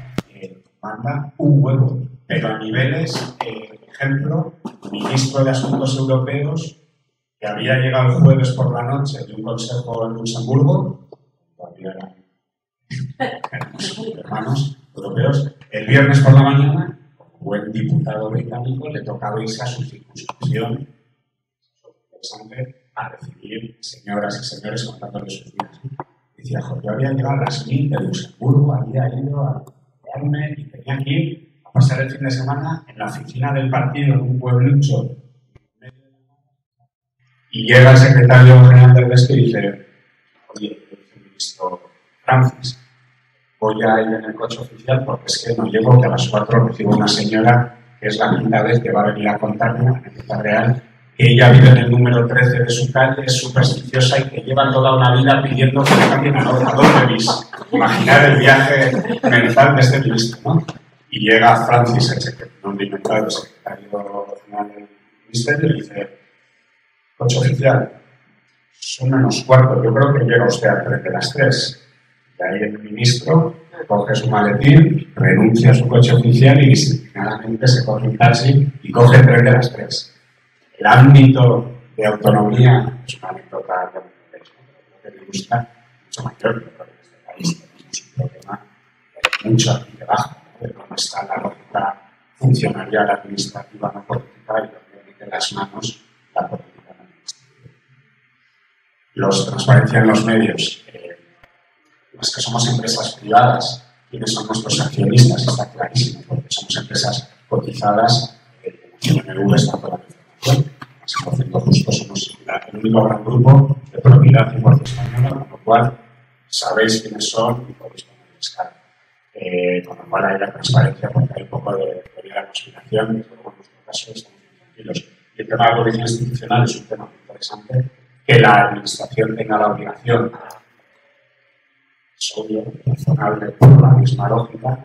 manda un huevo, pero a niveles, ejemplo, ministro de Asuntos Europeos, que había llegado el jueves por la noche de un consejo en Luxemburgo, todavía éramos hermanos europeos, el viernes por la mañana, como buen diputado británico, le tocaba irse a su circunscripción, interesante, a recibir señoras y señores contándoles sus vidas. Decía, jo, yo había llegado a las 1000 de Luxemburgo, había ido a quedarme y tenía que ir a pasar el fin de semana en la oficina del partido en un pueblucho. Y llega el secretario general del BESC y dice, oye, viceministro Francis, voy a ir en el coche oficial porque es que no llego, que a las 4 recibo una señora que es la 5ª vez que va a venir a contarme, una anécdota real, que ella vive en el número 13 de su calle, es supersticiosa y que lleva toda una vida pidiendo que le cambien a 12 bis. Imaginar el viaje mental de este ministro, ¿no? Y llega Francis, el secretario general del ministerio, y dice, coche oficial, son -4, yo creo que llega usted al tren de las 3. Y ahí el ministro coge su maletín, renuncia a su coche oficial y disciplinadamente se coge un taxi y coge el tren de las 3. El ámbito de autonomía es una anécdota que me gusta mucho mayor que en este país. Tenemos un problema mucho aquí debajo, ¿no? De cómo está la lógica funcionarial administrativa no política y donde mete las manos la política no administrativa. Los transparencia en los medios. Los que somos empresas privadas, quienes son nuestros accionistas, está clarísimo, porque somos empresas cotizadas, el CNV está toda la información, el 6% justo somos el único gran grupo de propiedad 100% española, con lo cual sabéis quiénes son y podéis ponerles cara. Con lo cual hay la transparencia, porque hay un poco de teoría de la conspiración, y luego en nuestro caso estamos muy tranquilos. Y el tema de la política institucional es un tema muy interesante, que la administración tenga la obligación, es obvio, razonable por la misma lógica,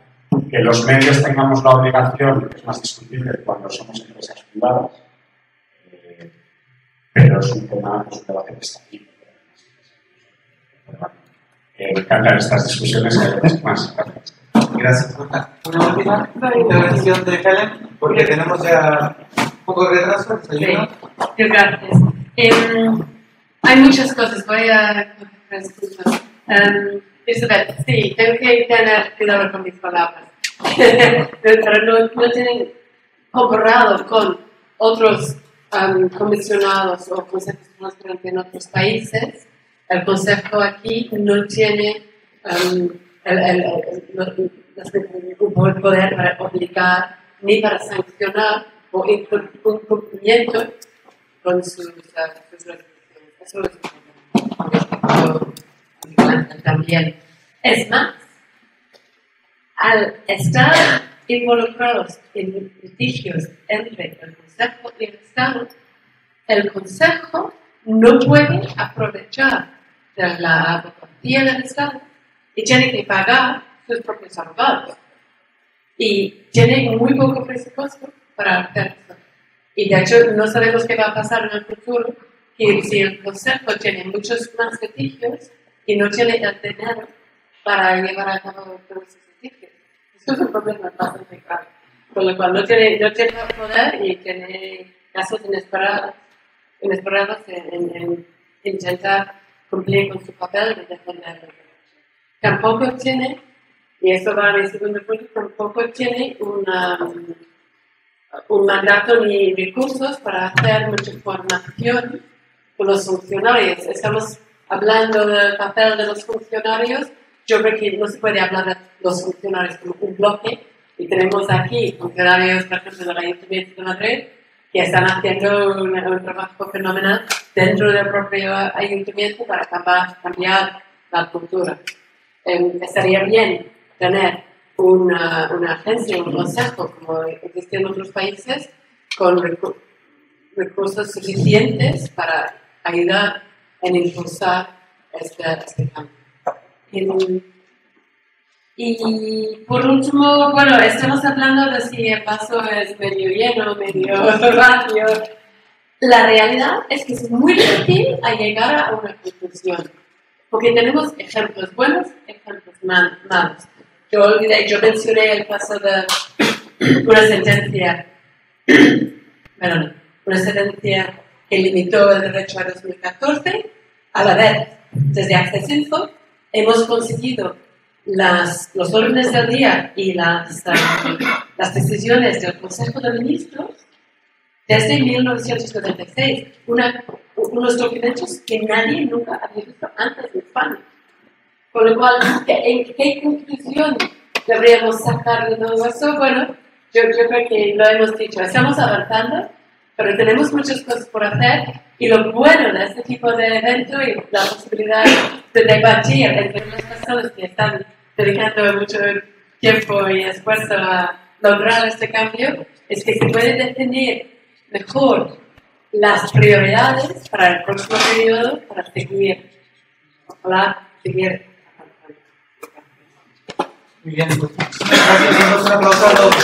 que los medios tengamos la obligación, que es más discutible cuando somos empresas privadas, pero es un tema, es un debate que está aquí. Me encantan estas discusiones que hay más. Gracias. Una última intervención de Helen, porque tenemos ya un poco de retraso. Sí, gracias. Hay muchas cosas, voy a contestar. Isabel, sí, tengo que tener cuidado con mis palabras. Pero no tienen comparado con otros comisionados o consejos transparentes en otros países. El consejo aquí no tiene el poder para obligar ni para sancionar o incumplimiento con sus resoluciones. Eso es también. Es más, al estar involucrados en litigios entre el Consejo y el Estado, el Consejo no puede aprovechar de la abogacía del Estado y tiene que pagar sus propios abogados. Y tiene muy poco presupuesto para hacer eso. Y de hecho no sabemos qué va a pasar en el futuro, que si el Consejo tiene muchos más litigios y no tiene el dinero para llevar a cabo todos esos litigios. Esto es un problema bastante grave. Con lo cual no tiene poder y tiene casos inesperados en intentar cumplir con su papel de defender el derecho. Tampoco tiene, y esto va a mi segundo punto, tampoco tiene un mandato ni recursos para hacer mucha formación con los funcionarios. Estamos hablando del papel de los funcionarios. Yo creo que no se puede hablar de los funcionarios como un bloque. Y tenemos aquí funcionarios, por ejemplo, del Ayuntamiento de Madrid, que están haciendo un trabajo fenomenal dentro del propio ayuntamiento para cambiar la cultura. Estaría bien tener una agencia, un consejo, como existe en otros países, con recursos suficientes para ayudar en impulsar este cambio. Y por último, bueno, estamos hablando de si el vaso es medio lleno, medio vacío. La realidad es que es muy difícil llegar a una conclusión, porque tenemos ejemplos buenos, ejemplos malos. Yo mencioné el caso de una sentencia, que limitó el derecho a 2014. A la vez, desde Access Info, hemos conseguido los órdenes del día y las decisiones del Consejo de Ministros desde 1996, unos documentos que nadie nunca había visto antes en España. Con lo cual, ¿en qué conclusión deberíamos sacar de todo eso? Bueno, yo creo que lo hemos dicho, estamos avanzando, pero tenemos muchas cosas por hacer, y lo bueno de este tipo de evento y la posibilidad de debatir entre las personas que están dedicando mucho tiempo y esfuerzo a lograr este cambio es que se puede definir mejor las prioridades para el próximo periodo para seguir. Ojalá seguir. Muy bien, pues, gracias, un aplauso a todos.